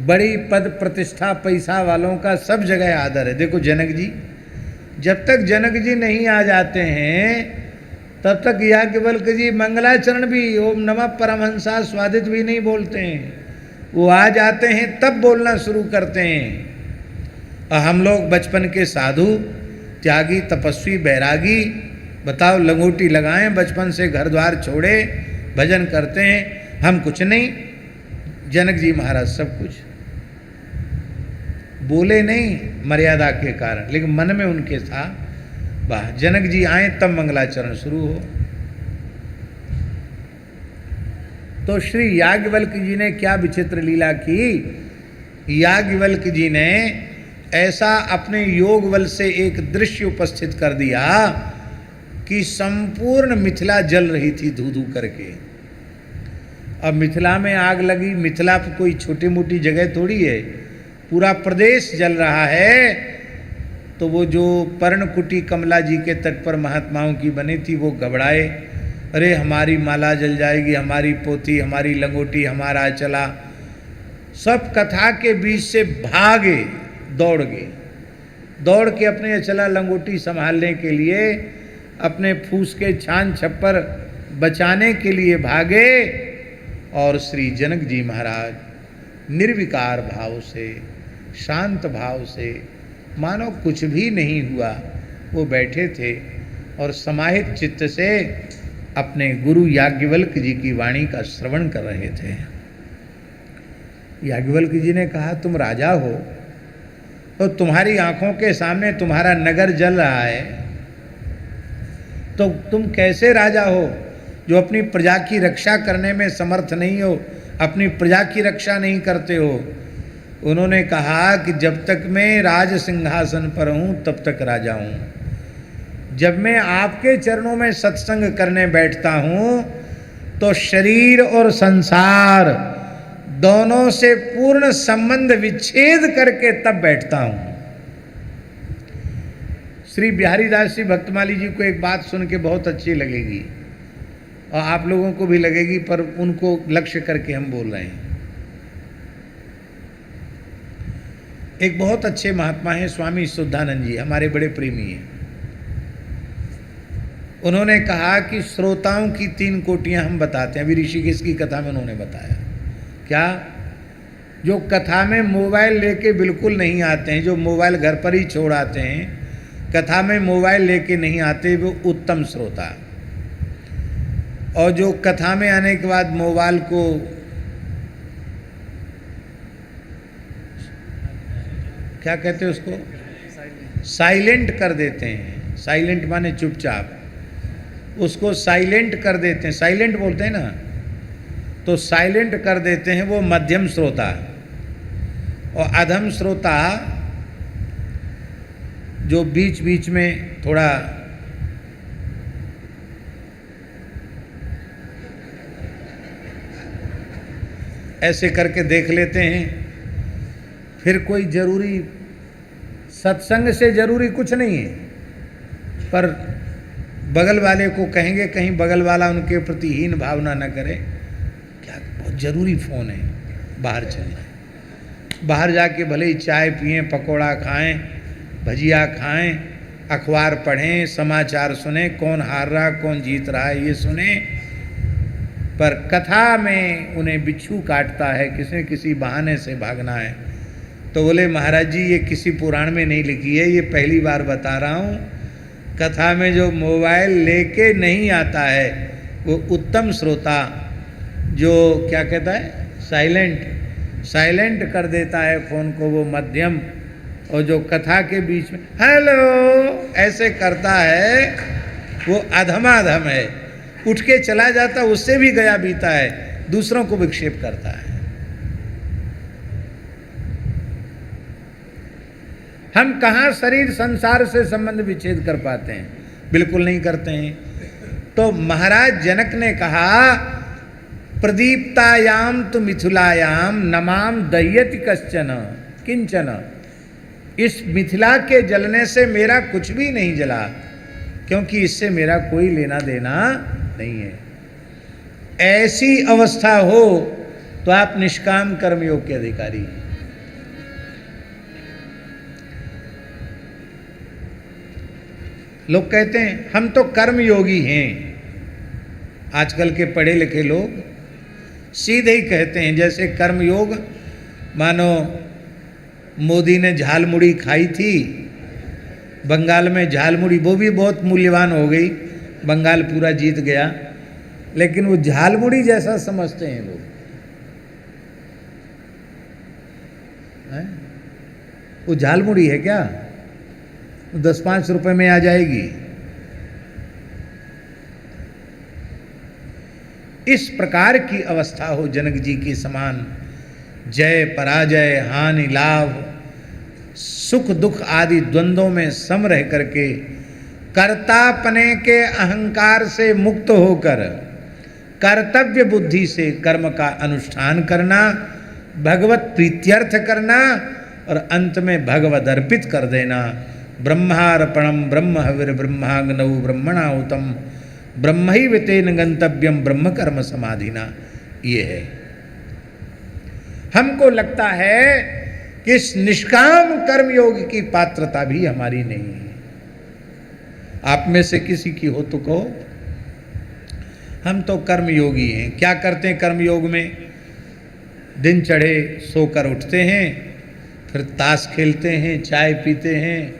बड़ी पद प्रतिष्ठा पैसा वालों का सब जगह आदर है। देखो जनक जी, जब तक जनक जी नहीं आ जाते हैं तब तक याज्ञवल्क्य जी मंगलाचरण भी ओम नमः परमहंसा स्वादित भी नहीं बोलते हैं। वो आ जाते हैं तब बोलना शुरू करते हैं। और हम लोग बचपन के साधु त्यागी तपस्वी बैरागी, बताओ लंगोटी लगाएं, बचपन से घर द्वार छोड़े भजन करते हैं, हम कुछ नहीं। जनक जी महाराज सब कुछ बोले नहीं मर्यादा के कारण, लेकिन मन में उनके था वाह जनक जी आए तब मंगलाचरण शुरू हो। तो श्री याज्ञवल्क्य जी ने क्या विचित्र लीला की। याज्ञवल्क्य जी ने ऐसा अपने योग बल से एक दृश्य उपस्थित कर दिया कि संपूर्ण मिथिला जल रही थी धू धू करके। अब मिथिला में आग लगी, मिथिला कोई छोटी मोटी जगह थोड़ी है, पूरा प्रदेश जल रहा है। तो वो जो पर्णकुटी कमला जी के तट पर महात्माओं की बनी थी वो घबराए, अरे हमारी माला जल जाएगी, हमारी पोथी, हमारी लंगोटी, हमारा चला। सब कथा के बीच से भागे, दौड़ गए, दौड़ के अपने अचला लंगोटी संभालने के लिए, अपने फूस के छान छप्पर बचाने के लिए भागे। और श्री जनक जी महाराज निर्विकार भाव से, शांत भाव से, मानो कुछ भी नहीं हुआ, वो बैठे थे और समाहित चित्त से अपने गुरु याज्ञवल्क्य जी की वाणी का श्रवण कर रहे थे। याज्ञवल्क्य जी ने कहा तुम राजा हो तो तुम्हारी आंखों के सामने तुम्हारा नगर जल रहा है, तो तुम कैसे राजा हो जो अपनी प्रजा की रक्षा करने में समर्थ नहीं हो, अपनी प्रजा की रक्षा नहीं करते हो। उन्होंने कहा कि जब तक मैं राज सिंहासन पर हूँ तब तक राजा हूँ, जब मैं आपके चरणों में सत्संग करने बैठता हूं तो शरीर और संसार दोनों से पूर्ण संबंध विच्छेद करके तब बैठता हूं। श्री बिहारी दास जी भक्तमाली जी को एक बात सुन के बहुत अच्छी लगेगी और आप लोगों को भी लगेगी, पर उनको लक्ष्य करके हम बोल रहे हैं। एक बहुत अच्छे महात्मा हैं स्वामी शुद्धानंद जी, हमारे बड़े प्रेमी हैं। उन्होंने कहा कि श्रोताओं की 3 कोटियां हम बताते हैं। अभी ऋषिकेश की कथा में उन्होंने बताया क्या, जो कथा में मोबाइल लेके बिल्कुल नहीं आते हैं, जो मोबाइल घर पर ही छोड़ आते हैं, कथा में मोबाइल लेके नहीं आते, वो उत्तम श्रोता। और जो कथा में आने के बाद मोबाइल को क्या कहते हैं, उसको साइलेंट कर देते हैं। साइलेंट माने चुपचाप, उसको साइलेंट कर देते हैं, साइलेंट बोलते हैं ना, तो साइलेंट कर देते हैं, वो मध्यम श्रोता। और अधम श्रोता जो बीच बीच में थोड़ा ऐसे करके देख लेते हैं, फिर कोई जरूरी सत्संग से जरूरी कुछ नहीं है, पर बगल वाले को कहेंगे कहीं बगल वाला उनके प्रति हीन भावना न करे, क्या बहुत जरूरी फ़ोन है, बाहर चलना। बाहर जाके भले ही चाय पिएं, पकोड़ा खाएं, भजिया खाएं, अखबार पढ़ें, समाचार सुने, कौन हार रहा कौन जीत रहा है ये सुने, पर कथा में उन्हें बिच्छू काटता है, किसी न किसी बहाने से भागना है। तो बोले महाराज जी ये किसी पुराण में नहीं लिखी है, ये पहली बार बता रहा हूँ। कथा में जो मोबाइल लेके नहीं आता है वो उत्तम श्रोता, जो क्या कहता है साइलेंट कर देता है फ़ोन को, वो मध्यम। और जो कथा के बीच में हेलो ऐसे करता है वो अधमाधम है, उठ के चला जाता, उससे भी गया बीता है, दूसरों को विक्षेप करता है। हम कहाँ शरीर संसार से संबंध विच्छेद कर पाते हैं, बिल्कुल नहीं करते हैं। तो महाराज जनक ने कहा प्रदीप्तायाम तो मिथिलायाम नमाम दह्यति कश्चन किंचन, इस मिथिला के जलने से मेरा कुछ भी नहीं जला, क्योंकि इससे मेरा कोई लेना देना नहीं है। ऐसी अवस्था हो तो आप निष्काम कर्मयोग के अधिकारी हैं। लोग कहते हैं हम तो कर्मयोगी हैं, आजकल के पढ़े लिखे लोग सीधे ही कहते हैं, जैसे कर्मयोग मानो मोदी ने झालमुड़ी खाई थी बंगाल में, झालमुड़ी वो भी बहुत मूल्यवान हो गई, बंगाल पूरा जीत गया, लेकिन वो झालमुड़ी जैसा समझते हैं लोग। वो झालमुड़ी है क्या, 10-5 रुपए में आ जाएगी। इस प्रकार की अवस्था हो जनक जी के समान, जय पराजय हानि लाभ सुख दुख आदि द्वंद्वों में सम रह करके कर्तापने के अहंकार से मुक्त होकर कर्तव्य बुद्धि से कर्म का अनुष्ठान करना, भगवत प्रीत्यर्थ करना और अंत में भगवद अर्पित कर देना। ब्रह्मार्पणम ब्रह्म हविर ब्रह्माग्नौ ब्रह्मणाहुतम ब्रह्मैवतेन गंतव्यम ब्रह्म कर्म समाधिना। ये है, हमको लगता है कि इस निष्काम कर्मयोग की पात्रता भी हमारी नहीं है। आप में से किसी की हो तो कहो। हम तो कर्मयोगी हैं। क्या करते हैं कर्मयोग में? दिन चढ़े सोकर उठते हैं, फिर ताश खेलते हैं, चाय पीते हैं,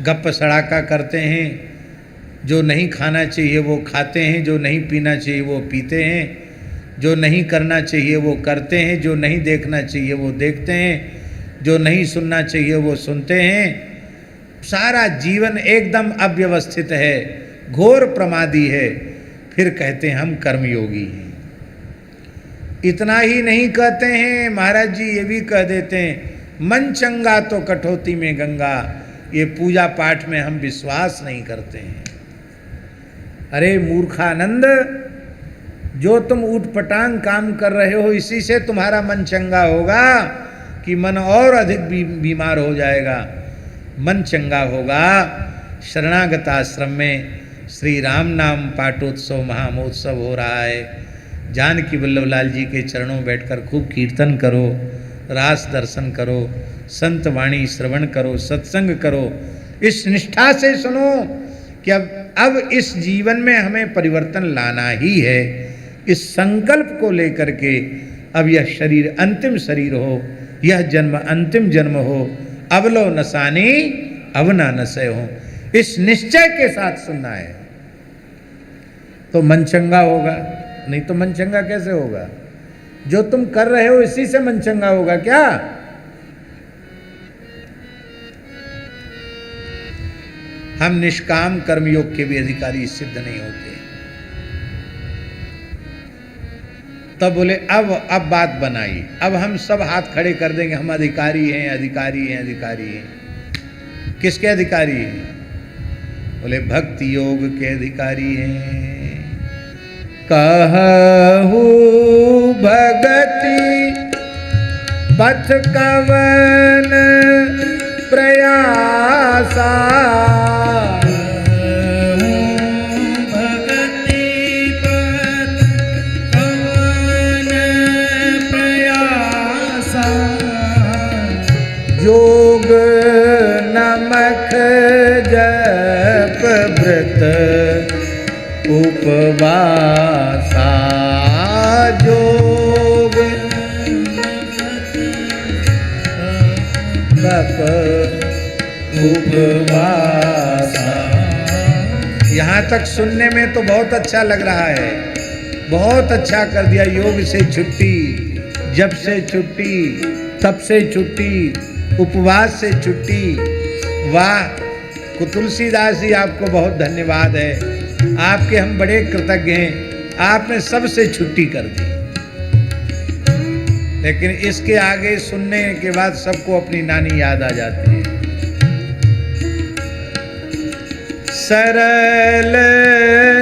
गप सड़ाका करते हैं, जो नहीं खाना चाहिए वो खाते हैं, जो नहीं पीना चाहिए वो पीते हैं, जो नहीं करना चाहिए वो करते हैं, जो नहीं देखना चाहिए वो देखते हैं, जो नहीं सुनना चाहिए वो सुनते हैं। सारा जीवन एकदम अव्यवस्थित है, घोर प्रमादी है, फिर कहते हैं हम कर्मयोगी हैं। इतना ही नहीं कहते हैं, महाराज जी ये भी कह देते हैं, मन चंगा तो कठौती में गंगा, ये पूजा पाठ में हम विश्वास नहीं करते हैं। अरे मूर्खानंद, जो तुम ऊटपटांग काम कर रहे हो इसी से तुम्हारा मन चंगा होगा कि मन और अधिक बीमार हो जाएगा। मन चंगा होगा। शरणागत आश्रम में श्री राम नाम पाठोत्सव महामहोत्सव हो रहा है। जानकी वल्लभ लाल जी के चरणों में बैठकर खूब कीर्तन करो, रास दर्शन करो, संत वाणी श्रवण करो, सत्संग करो। इस निष्ठा से सुनो कि अब इस जीवन में हमें परिवर्तन लाना ही है। इस संकल्प को लेकर के अब यह शरीर अंतिम शरीर हो, यह जन्म अंतिम जन्म हो। अब लो नसानी अब ना नशे हो, इस निश्चय के साथ सुनना है तो मन चंगा होगा। नहीं तो मन चंगा कैसे होगा? जो तुम कर रहे हो इसी से मन चंगा होगा क्या? हम निष्काम कर्मयोग के भी अधिकारी सिद्ध नहीं होते। तब बोले अब बात बनाई, अब हम सब हाथ खड़े कर देंगे, हम अधिकारी हैं, अधिकारी हैं, अधिकारी हैं। किसके अधिकारी हैं? बोले भक्ति योग के अधिकारी हैं। कहू भगति पथ कवन प्रयासा, भगति पथ कवन प्रयासा, योग नमक जप व्रत उपवासा, योग तप उपवासा। यहाँ तक सुनने में तो बहुत अच्छा लग रहा है, बहुत अच्छा कर दिया। योग से छुट्टी, जप से छुट्टी, तप से छुट्टी, उपवास से छुट्टी। वाह तुलसीदास जी, आपको बहुत धन्यवाद है। आपके हम बड़े कृतज्ञ हैं, आपने सबसे छुट्टी कर दी। लेकिन इसके आगे सुनने के बाद सबको अपनी नानी याद आ जाती है। सरल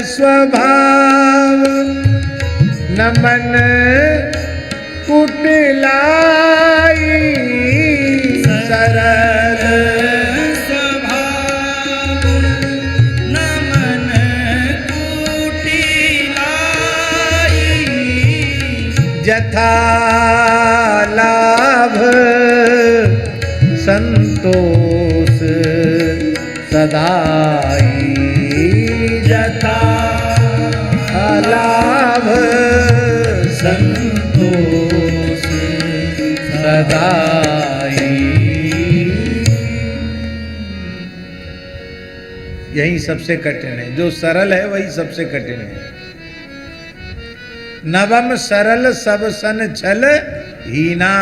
स्वभाव नमन कुटिलाई, सरल स्वभाव नमन कुटिलाई, जथा लाभ संतोष सदाई, जथा लाभ संतोष सदाई। यही सबसे कठिन है, जो सरल है वही सबसे कठिन है। नवम सरल सब सन छल हीना।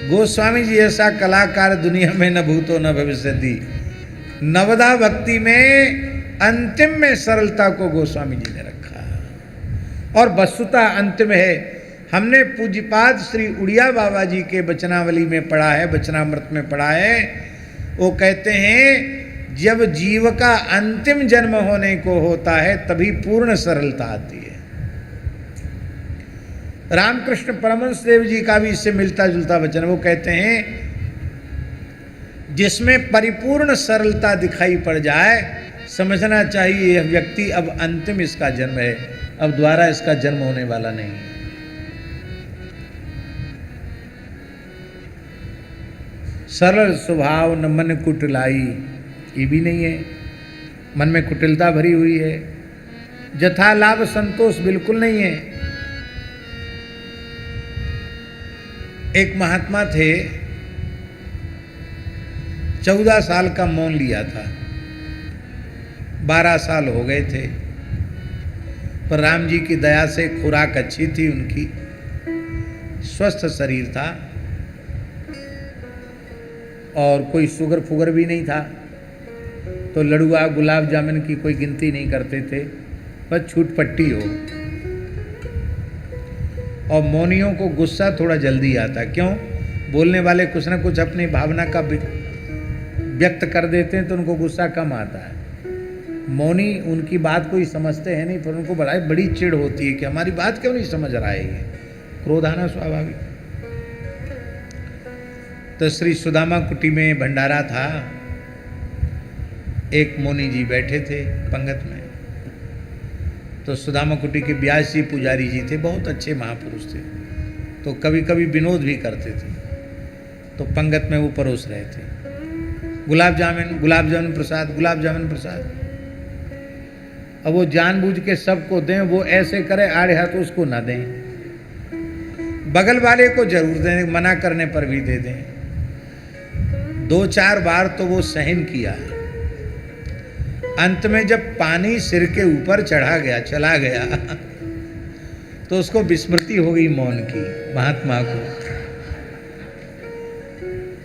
गोस्वामी जी ऐसा कलाकार दुनिया में न भूतो न भविष्यति। नवदा भक्ति में अंतिम में सरलता को गोस्वामी जी ने रखा और वस्तुतः अंतिम है। हमने पूज्यपाद श्री उड़िया बाबा जी के वचनावली में पढ़ा है, वचनामृत में पढ़ा है। वो कहते हैं जब जीव का अंतिम जन्म होने को होता है तभी पूर्ण सरलता आती है। रामकृष्ण परमहंस देव जी का भी इससे मिलता जुलता वचन। वो कहते हैं जिसमें परिपूर्ण सरलता दिखाई पड़ जाए समझना चाहिए यह व्यक्ति अब अंतिम इसका जन्म है, अब दोबारा इसका जन्म होने वाला नहीं है। सरल स्वभाव न मन कुटिलाई, ये भी नहीं है, मन में कुटिलता भरी हुई है। जथा लाभ संतोष बिल्कुल नहीं है। एक महात्मा थे, 14 साल का मौन लिया था, 12 साल हो गए थे, पर राम जी की दया से खुराक अच्छी थी उनकी, स्वस्थ शरीर था और कोई शुगर फुगर भी नहीं था। तो लड़ुआ गुलाब जामुन की कोई गिनती नहीं करते थे, बस छूट पट्टी हो। और मौनियों को गुस्सा थोड़ा जल्दी आता। क्यों? बोलने वाले कुछ ना कुछ अपनी भावना का व्यक्त कर देते हैं तो उनको गुस्सा कम आता है। मौनी उनकी बात कोई समझते हैं नहीं, पर उनको बड़ी चिढ़ होती है कि हमारी बात क्यों नहीं समझ रहा है ये, क्रोध आना स्वाभाविक। तो श्री सुदामा कुटी में भंडारा था, एक मौनी जी बैठे थे पंगत में। तो सुदामा कुटी के व्यास जी पुजारी जी थे, बहुत अच्छे महापुरुष थे, तो कभी कभी विनोद भी करते थे। तो पंगत में वो परोस रहे थे, गुलाब जामुन प्रसाद, गुलाब जामुन प्रसाद। अब वो जानबूझ के सबको दें, वो ऐसे करे आड़े हाथ उसको ना दें, बगल वाले को जरूर दें, मना करने पर भी दे दें। 2-4 बार तो वो सहन किया है। अंत में जब पानी सिर के ऊपर चला गया तो उसको विस्मृति हो गई मौन की, महात्मा को।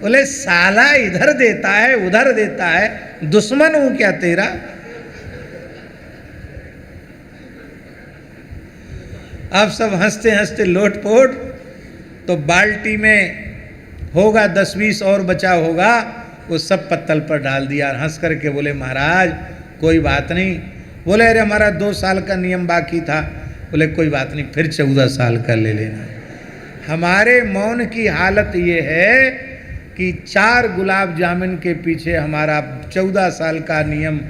बोले साला इधर देता है उधर देता है, दुश्मन हूं क्या तेरा? अब सब हंसते हंसते लोटपोट। तो बाल्टी में होगा 10-20 और बचा होगा, वो सब पत्तल पर डाल दिया। हंस करके बोले महाराज कोई बात नहीं। बोले अरे हमारा 2 साल का नियम बाकी था। बोले कोई बात नहीं, फिर 14 साल का ले लेना। हमारे मौन की हालत ये है कि 4 गुलाब जामुन के पीछे हमारा 14 साल का नियम,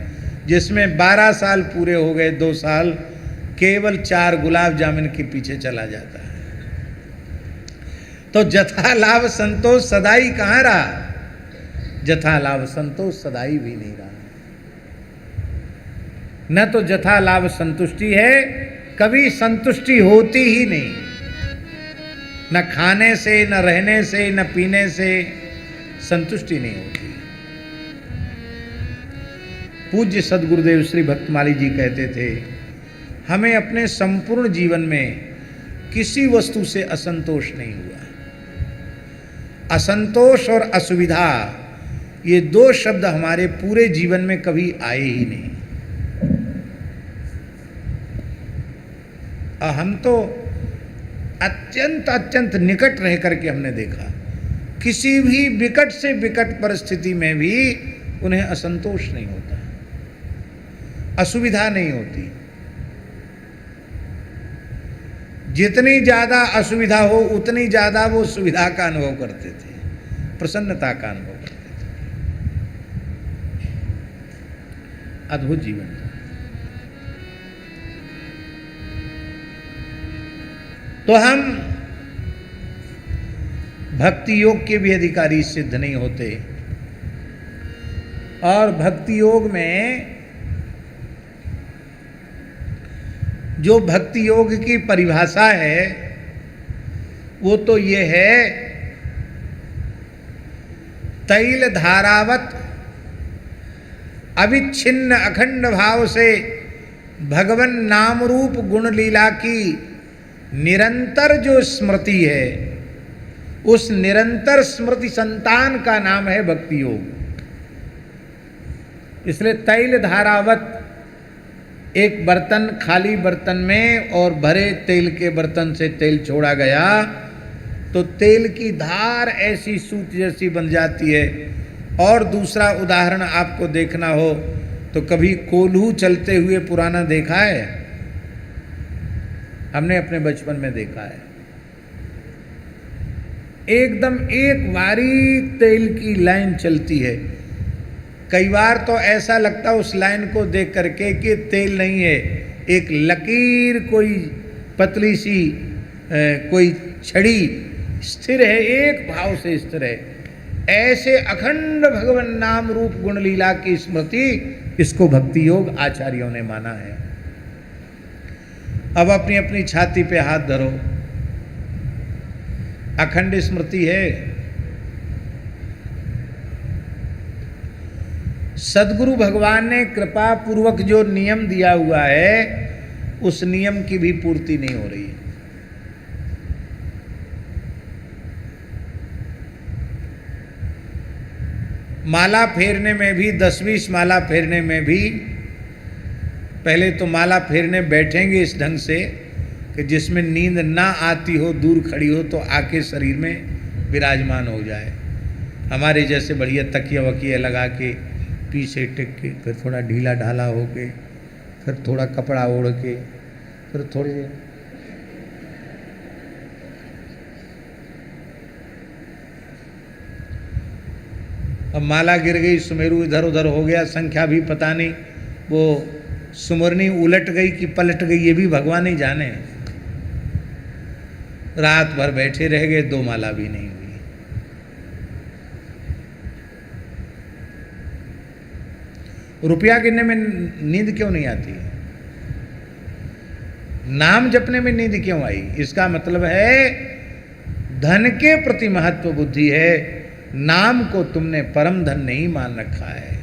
जिसमें 12 साल पूरे हो गए, 2 साल केवल 4 गुलाब जामुन के पीछे चला जाता है। तो जथा लाभ संतोष सदाई कहाँ रहा? जथा लाभ संतोष सदाई भी नहीं रहा। न तो जथा लाभ संतुष्टि है, कभी संतुष्टि होती ही नहीं। न खाने से, न रहने से, न पीने से संतुष्टि नहीं होती। पूज्य सद्गुरुदेव श्री भक्तमाली जी कहते थे, हमें अपने संपूर्ण जीवन में किसी वस्तु से असंतोष नहीं हुआ। असंतोष और असुविधा, ये 2 शब्द हमारे पूरे जीवन में कभी आए ही नहीं। और हम तो अत्यंत निकट रह करके हमने देखा, किसी भी विकट से विकट परिस्थिति में भी उन्हें असंतोष नहीं होता, असुविधा नहीं होती। जितनी ज्यादा असुविधा हो उतनी ज्यादा वो सुविधा का अनुभव करते थे, प्रसन्नता का अनुभव करते थे। अद्भुत जीवन था। तो हम भक्ति योग के भी अधिकारी सिद्ध नहीं होते। और भक्ति योग में जो भक्ति योग की परिभाषा है वो तो ये है, तैल धारावत अविच्छिन्न अखंड भाव से भगवन नाम रूप गुण लीला की निरंतर जो स्मृति है, उस निरंतर स्मृति संतान का नाम है भक्ति योग। इसलिए तैल धारावत, एक बर्तन खाली बर्तन में और भरे तेल के बर्तन से तेल छोड़ा गया तो तेल की धार ऐसी सूत जैसी बन जाती है। और दूसरा उदाहरण आपको देखना हो तो कभी कोल्हू चलते हुए पुराना देखा है? हमने अपने बचपन में देखा है। एकदम एक बारीक तेल की लाइन चलती है। कई बार तो ऐसा लगता उस लाइन को देख करके कि तेल नहीं है, एक लकीर, कोई पतली सी कोई छड़ी स्थिर है, एक भाव से स्थिर है। ऐसे अखंड भगवान नाम रूप गुण लीला की स्मृति, इसको भक्ति योग आचार्यों ने माना है। अब अपनी अपनी छाती पे हाथ धरो, अखंड स्मृति है। सद्गुरु भगवान ने कृपा पूर्वक जो नियम दिया हुआ है, उस नियम की भी पूर्ति नहीं हो रही है। माला फेरने में भी, 10-20 माला फेरने में भी, पहले तो माला फेरने बैठेंगे इस ढंग से कि जिसमें नींद ना आती हो, दूर खड़ी हो तो आके शरीर में विराजमान हो जाए। हमारे जैसे बढ़िया तकिया वकिया लगा के पीछे टिक के, फिर थोड़ा ढीला ढाला हो के, फिर थोड़ा कपड़ा ओढ़ के, फिर थोड़ी देर अब माला गिर गई, सुमेरु इधर उधर हो गया, संख्या भी पता नहीं, वो सुमरनी उलट गई कि पलट गई ये भी भगवान ही जाने। रात भर बैठे रह गए, 2 माला भी नहीं हुई। रुपया गिनने में नींद क्यों नहीं आती? नाम जपने में नींद क्यों आई? इसका मतलब है धन के प्रति महत्व बुद्धि है, नाम को तुमने परम धन नहीं मान रखा है।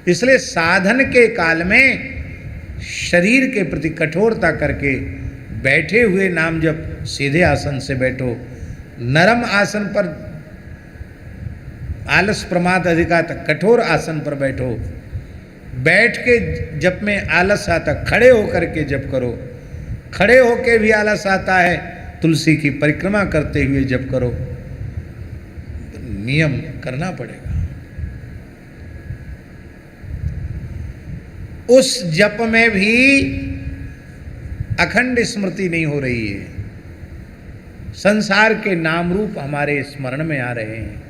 इसलिए साधन के काल में शरीर के प्रति कठोरता करके बैठे हुए नाम जप, सीधे आसन से बैठो, नरम आसन पर आलस प्रमाद अधिका तक कठोर आसन पर बैठो, बैठ के जप में आलस आता खड़े होकर के जप करो, खड़े होके भी आलस आता है तुलसी की परिक्रमा करते हुए जप करो। नियम करना पड़ेगा। उस जप में भी अखंड स्मृति नहीं हो रही है, संसार के नाम रूप हमारे स्मरण में आ रहे हैं।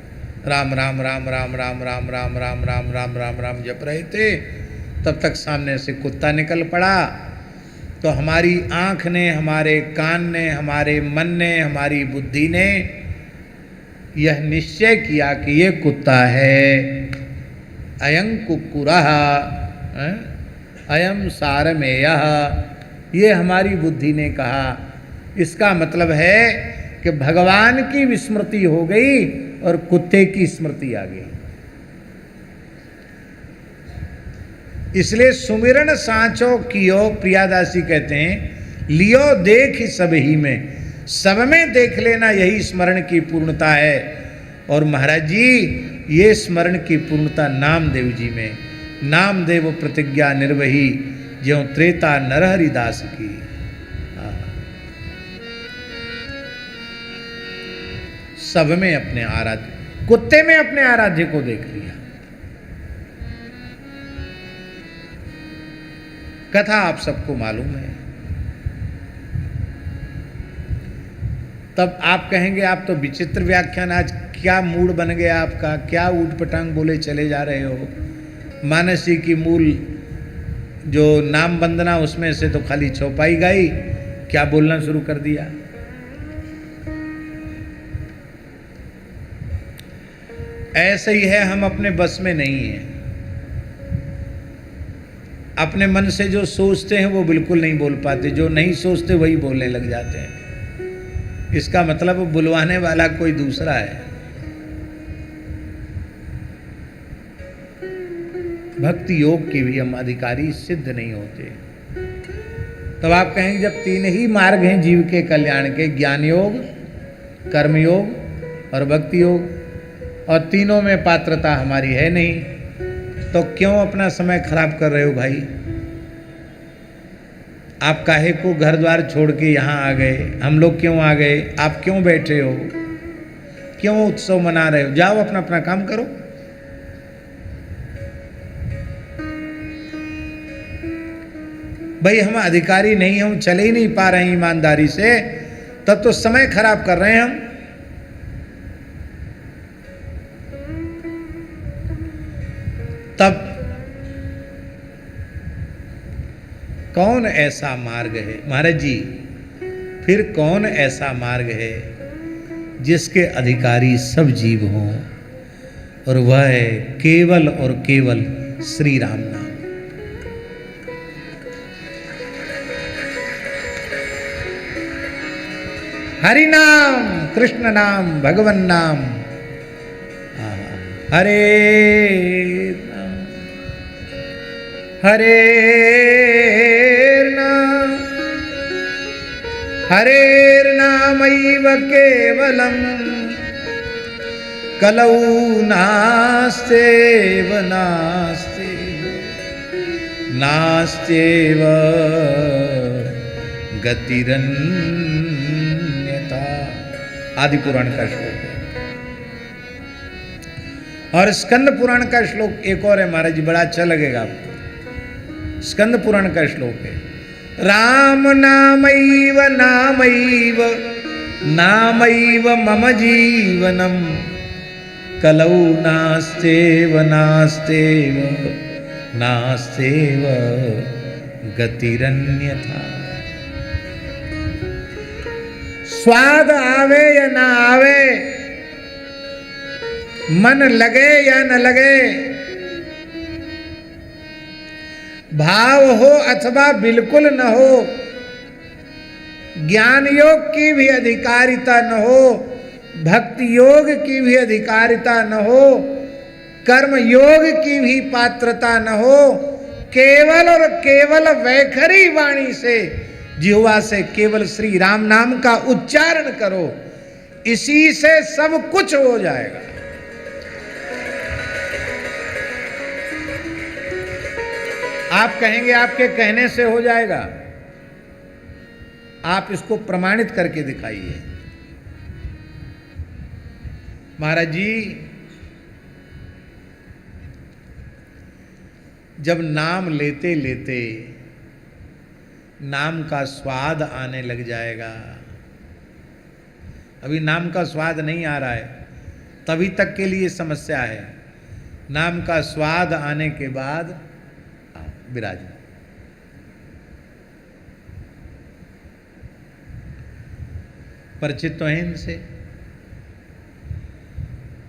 राम राम राम राम राम राम राम राम राम राम राम राम जप रहे थे, तब तक सामने से कुत्ता निकल पड़ा, तो हमारी आँख ने, हमारे कान ने, हमारे मन ने, हमारी बुद्धि ने यह निश्चय किया कि ये कुत्ता है, अयं कुक्कुरः, अयं सारमेयः, ये हमारी बुद्धि ने कहा। इसका मतलब है कि भगवान की विस्मृति हो गई और कुत्ते की स्मृति आ गई। इसलिए सुमिरन सांचो कियो, प्रियादासी कहते हैं, लियो देख सब ही में, सब में देख लेना, यही स्मरण की पूर्णता है। और महाराज जी ये स्मरण की पूर्णता नामदेव जी में, नामदेव प्रतिज्ञा निर्वही ज्यों त्रेता नरहरिदास की। सब में अपने आराध्य, कुत्ते में अपने आराध्य को देख लिया। कथा आप सबको मालूम है। तब आप कहेंगे आप तो विचित्र व्याख्यान, आज क्या मूड बन गया आपका, क्या ऊट पटांग बोले चले जा रहे हो। मानसी की मूल जो नाम वंदना उसमें से तो खाली चौपाई गाई, क्या बोलना शुरू कर दिया। ऐसे ही है, हम अपने बस में नहीं हैं। अपने मन से जो सोचते हैं वो बिल्कुल नहीं बोल पाते, जो नहीं सोचते वही बोलने लग जाते हैं। इसका मतलब बुलवाने वाला कोई दूसरा है। भक्ति योग के भी हम अधिकारी सिद्ध नहीं होते। तब आप कहेंगे जब 3 ही मार्ग हैं जीव के कल्याण के, ज्ञान योग, कर्म योग और भक्ति योग, और तीनों में पात्रता हमारी है नहीं, तो क्यों अपना समय खराब कर रहे हो भाई। आप काहे को घर द्वार छोड़ के यहाँ आ गए, हम लोग क्यों आ गए, आप क्यों बैठे हो, क्यों उत्सव मना रहे हो। जाओ अपना अपना काम करो। भाई हम अधिकारी नहीं, हम चले ही नहीं पा रहे हैं ईमानदारी से, तब तो समय खराब कर रहे हैं हम। तब कौन ऐसा मार्ग है महाराज जी, फिर कौन ऐसा मार्ग है जिसके अधिकारी सब जीव हों, और वह है केवल और केवल श्री राम नाम। हरि नाम, कृष्ण नाम, भगवन नाम, हरे नाम, हरे नाम, हरेर नामैव केवलम, कलौ नास्त्येव नास्ति, नास्त्येव गतिरन्यथा। आदि पुराण का श्लोक है। और स्कंद पुराण का श्लोक एक और है महाराज जी, बड़ा अच्छा लगेगा आपको। स्कंद पुराण का श्लोक है, राम नामैव नामैव नामैव मम जीवनम कलौ नास्तेव नास्तेव नास्तेव गतिरन्यथा। स्वाद आवे या ना आवे, मन लगे या न लगे, भाव हो अथवा बिल्कुल न हो, ज्ञान योग की भी अधिकारिता न हो, भक्ति योग की भी अधिकारिता न हो, कर्म योग की भी पात्रता न हो, केवल और केवल वैखरी वाणी से, जिह्वा से केवल श्री राम नाम का उच्चारण करो, इसी से सब कुछ हो जाएगा। आप कहेंगे आपके कहने से हो जाएगा, आप इसको प्रमाणित करके दिखाइए। महाराज जी जब नाम लेते लेते नाम का स्वाद आने लग जाएगा, अभी नाम का स्वाद नहीं आ रहा है, तभी तक के लिए समस्या है। नाम का स्वाद आने के बाद विराज परिचित तो हैं इनसे।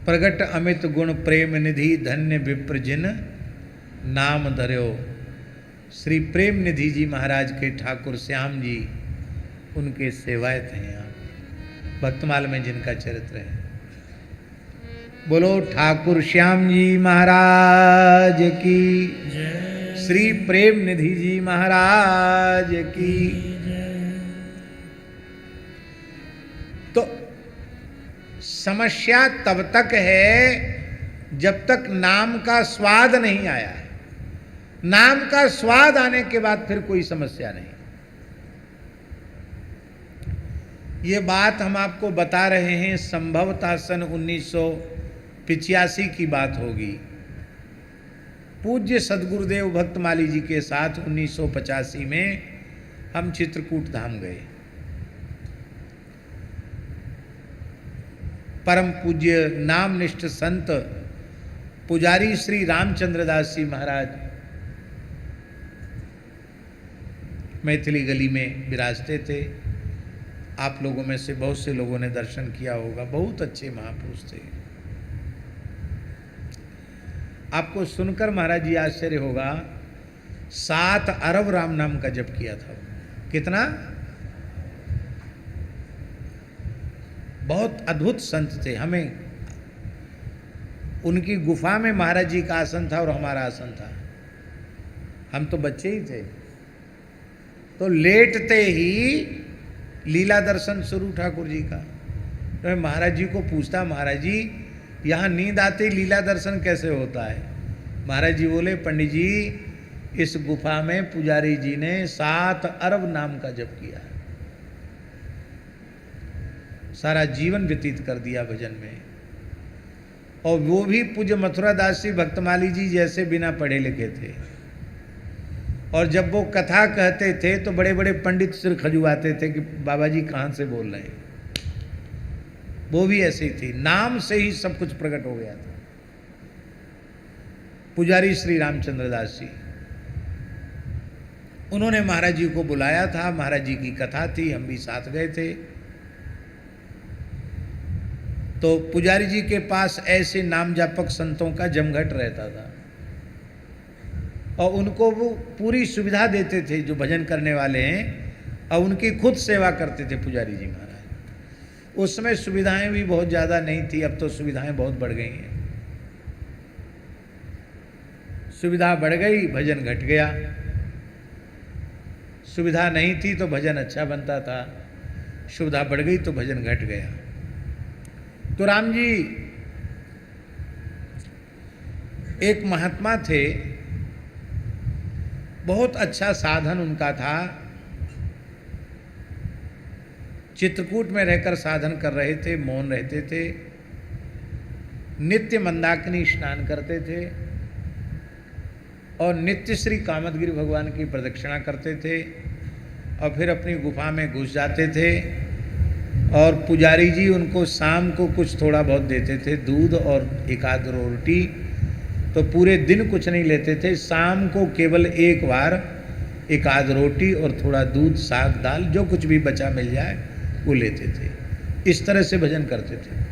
प्रगट अमित गुण प्रेम निधि धन्य विप्र जिन नाम धर्यो। श्री प्रेम निधि जी महाराज के ठाकुर श्याम जी, उनके सेवायत हैं आप, भक्तमाल में जिनका चरित्र है। बोलो ठाकुर श्याम जी महाराज की, श्री प्रेम निधि जी महाराज की। तो समस्या तब तक है जब तक नाम का स्वाद नहीं आया है। नाम का स्वाद आने के बाद फिर कोई समस्या नहीं। ये बात हम आपको बता रहे हैं, संभवतः सन 1985 की बात होगी। पूज्य सदगुरुदेव भक्तमाली जी के साथ 1985 में हम चित्रकूट धाम गए। परम पूज्य नामनिष्ठ संत पुजारी श्री रामचंद्र दास जी महाराज मैथिली गली में विराजते थे। आप लोगों में से बहुत से लोगों ने दर्शन किया होगा, बहुत अच्छे महापुरुष थे। आपको सुनकर महाराज जी आश्चर्य होगा, 7 अरब राम नाम का जप किया था। कितना? बहुत अद्भुत संत थे। हमें उनकी गुफा में महाराज जी का आसन था और हमारा आसन था। हम तो बच्चे ही थे। तो लेटते ही लीला दर्शन शुरू ठाकुर जी का। तो मैं महाराज जी को पूछता, महाराज जी यहाँ नींद आते लीला दर्शन कैसे होता है? महाराज जी बोले, पंडित जी इस गुफा में पुजारी जी ने 7 अरब नाम का जप किया, सारा जीवन व्यतीत कर दिया भजन में। और वो भी पूज्य मथुरा दास जी भक्तमाली जी जैसे बिना पढ़े लिखे थे। और जब वो कथा कहते थे तो बड़े बड़े पंडित सिर खजुआते थे कि बाबा जी कहाँ से बोल रहे हैं। वो भी ऐसे ही थी, नाम से ही सब कुछ प्रकट हो गया था। पुजारी श्री रामचंद्र दास जी, उन्होंने महाराज जी को बुलाया था। महाराज जी की कथा थी, हम भी साथ गए थे। तो पुजारी जी के पास ऐसे नाम जापक संतों का जमघट रहता था और उनको वो पूरी सुविधा देते थे जो भजन करने वाले हैं, और उनकी खुद सेवा करते थे पुजारी जी महाराज। उसमें सुविधाएं भी बहुत ज़्यादा नहीं थी, अब तो सुविधाएं बहुत बढ़ गई हैं। सुविधा बढ़ गई, भजन घट गया। सुविधा नहीं थी तो भजन अच्छा बनता था, सुविधा बढ़ गई तो भजन घट गया। तो राम जी एक महात्मा थे, बहुत अच्छा साधन उनका था। चित्रकूट में रहकर साधन कर रहे थे, मौन रहते थे। नित्य मंदाकिनी स्नान करते थे और नित्य श्री कामदगिरि भगवान की प्रदक्षिणा करते थे और फिर अपनी गुफा में घुस जाते थे और पुजारी जी उनको शाम को कुछ थोड़ा बहुत देते थे, दूध और एक आध रोटी, तो पूरे दिन कुछ नहीं लेते थे। शाम को केवल एक बार एक आध रोटी और थोड़ा दूध, साग, दाल, जो कुछ भी बचा मिल जाए वो लेते थे। इस तरह से भजन करते थे।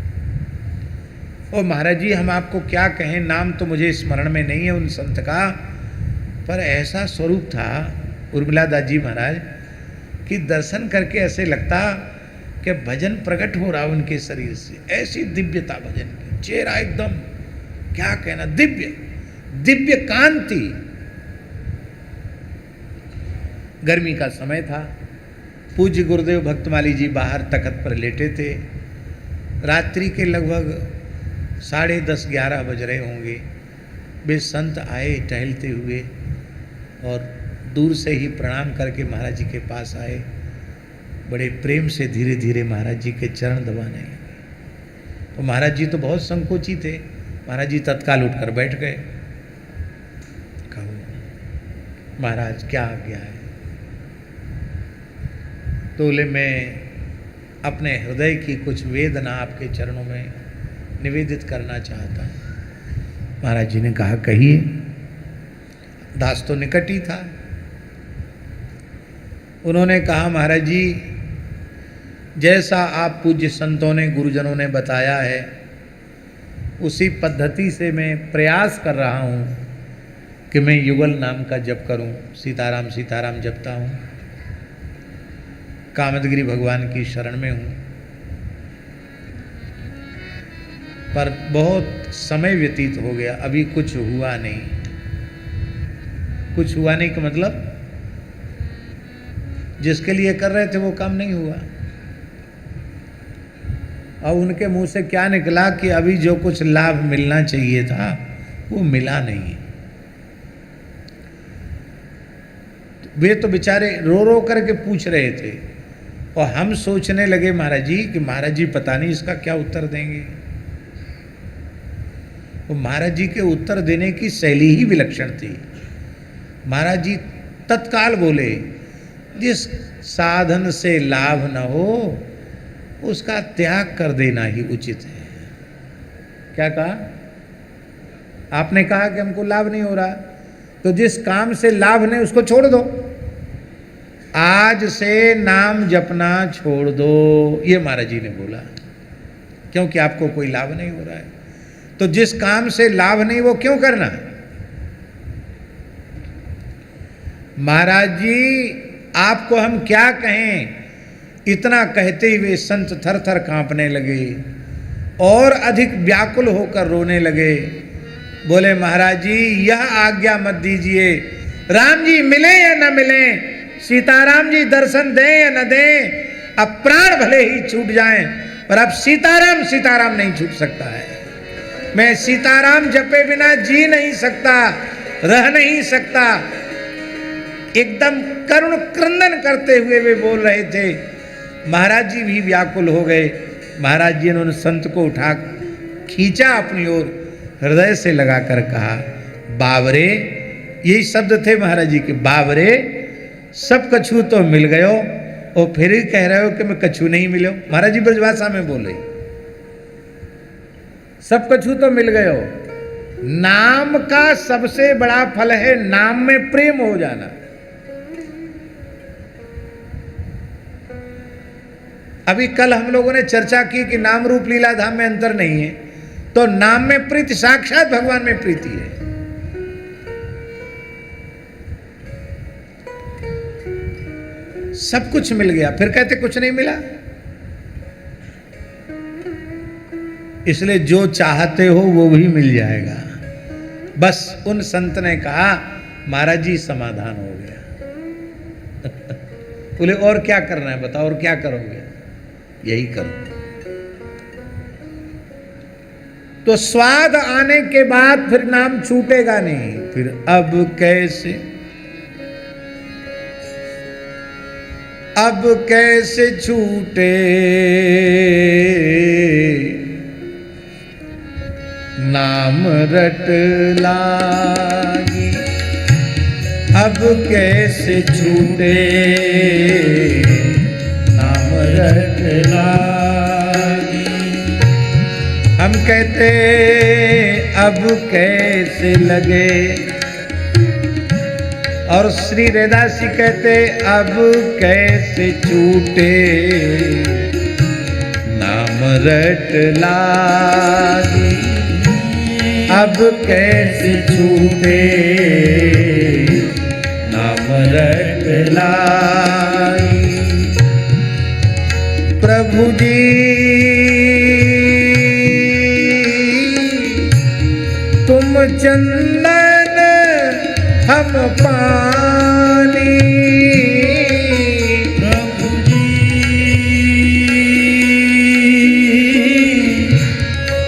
और महाराज जी हम आपको क्या कहें, नाम तो मुझे स्मरण में नहीं है उन संत का, पर ऐसा स्वरूप था उर्मिला दास जी महाराज कि दर्शन करके ऐसे लगता कि भजन प्रकट हो रहा उनके शरीर से। ऐसी दिव्यता भजन की, चेहरा एकदम क्या कहना, दिव्य दिव्य कांति। गर्मी का समय था, पूज्य गुरुदेव भक्तमाली जी बाहर तख्त पर लेटे थे। रात्रि के लगभग 10:30-11 बज रहे होंगे। वे संत आए टहलते हुए और दूर से ही प्रणाम करके महाराज जी के पास आए। बड़े प्रेम से धीरे धीरे महाराज जी के चरण दबाने लगे। तो महाराज जी तो बहुत संकोची थे। महाराज जी तत्काल उठकर बैठ गए। कहो महाराज क्या आज्ञा है? तो बोले मैं अपने हृदय की कुछ वेदना आपके चरणों में निवेदित करना चाहता हूँ। महाराज जी ने कहा कहिए। दास तो निकट ही था। उन्होंने कहा महाराज जी जैसा आप पूज्य संतों ने, गुरुजनों ने बताया है उसी पद्धति से मैं प्रयास कर रहा हूँ कि मैं युगल नाम का जप करूँ। सीताराम सीताराम जपता हूँ, कामदगिरि भगवान की शरण में हूँ, पर बहुत समय व्यतीत हो गया, अभी कुछ हुआ नहीं। कुछ हुआ नहीं का मतलब जिसके लिए कर रहे थे वो काम नहीं हुआ। और उनके मुंह से क्या निकला कि अभी जो कुछ लाभ मिलना चाहिए था वो मिला नहीं। वे तो बेचारे रो रो करके पूछ रहे थे और हम सोचने लगे महाराज जी कि महाराज जी पता नहीं इसका क्या उत्तर देंगे। वो महाराज जी के उत्तर देने की शैली ही विलक्षण थी। महाराज जी तत्काल बोले जिस साधन से लाभ न हो उसका त्याग कर देना ही उचित है। क्या कहा? आपने कहा कि हमको लाभ नहीं हो रहा, तो जिस काम से लाभ नहीं उसको छोड़ दो। आज से नाम जपना छोड़ दो, ये महाराज जी ने बोला, क्योंकि आपको कोई लाभ नहीं हो रहा है। तो जिस काम से लाभ नहीं वो क्यों करना? महाराज जी आपको हम क्या कहें? इतना कहते हुए संत थर थर कांपने लगे और अधिक व्याकुल होकर रोने लगे। बोले महाराज जी यह आज्ञा मत दीजिए, राम जी मिले या न मिले, सीताराम जी दर्शन दें या न दें, अब प्राण भले ही छूट जाएं पर अब सीताराम सीताराम नहीं छूट सकता है। मैं सीताराम जपे बिना जी नहीं सकता, रह नहीं सकता। एकदम करुण क्रंदन करते हुए वे बोल रहे थे। महाराज जी भी व्याकुल हो गए। महाराज जी ने उन संत को उठा खींचा अपनी ओर, हृदय से लगाकर कहा बावरे, यही शब्द थे महाराज जी के, बावरे सब कछु तो मिल गयो और फिर ही कह रहे हो कि मैं कछु नहीं मिलो। महाराज जी ब्रजभाषा में बोले सब कछु तो मिल गयो। नाम का सबसे बड़ा फल है नाम में प्रेम हो जाना। अभी कल हम लोगों ने चर्चा की कि नाम रूप लीला धाम में अंतर नहीं है, तो नाम में प्रीति, साक्षात भगवान में प्रीति है। सब कुछ मिल गया, फिर कहते कुछ नहीं मिला। इसलिए जो चाहते हो वो भी मिल जाएगा। बस उन संत ने कहा महाराज जी समाधान हो गया। बोले और क्या करना है बताओ, और क्या करोगे? यही करो। तो स्वाद आने के बाद फिर नाम छूटेगा नहीं। फिर अब कैसे, अब कैसे छूटे, नाम रट लागी, अब कैसे छूटे नाम रट लागी। हम कहते अब कैसे लगे, और श्री रैदास जी कहते अब कैसे छूटे नाम रट लागी, अब कैसे छूटे नाम रट लागी। प्रभु जी तुम चंदन हम पानी, प्रभु जी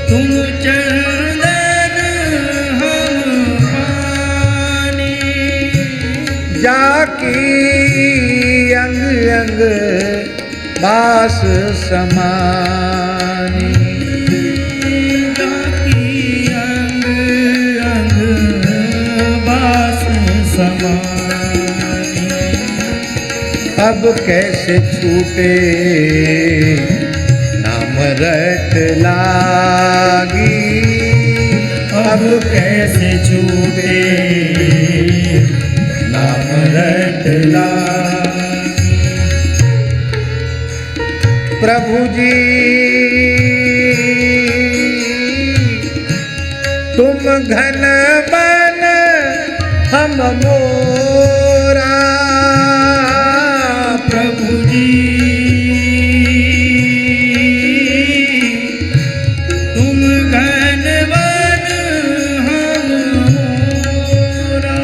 तुम चंदन हम पानी, जाकी अंग अंग बास समानी। जाकी अंग अंग बास समानी, अब कैसे छूटे नाम रट लागी, अब कैसे छूटे नाम रट लागी। प्रभु जी तुम घन बन हम मोरा, प्रभु जी तुम घनवन हम मोरा,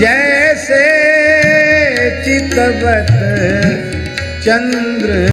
जैसे चितवत चंद्र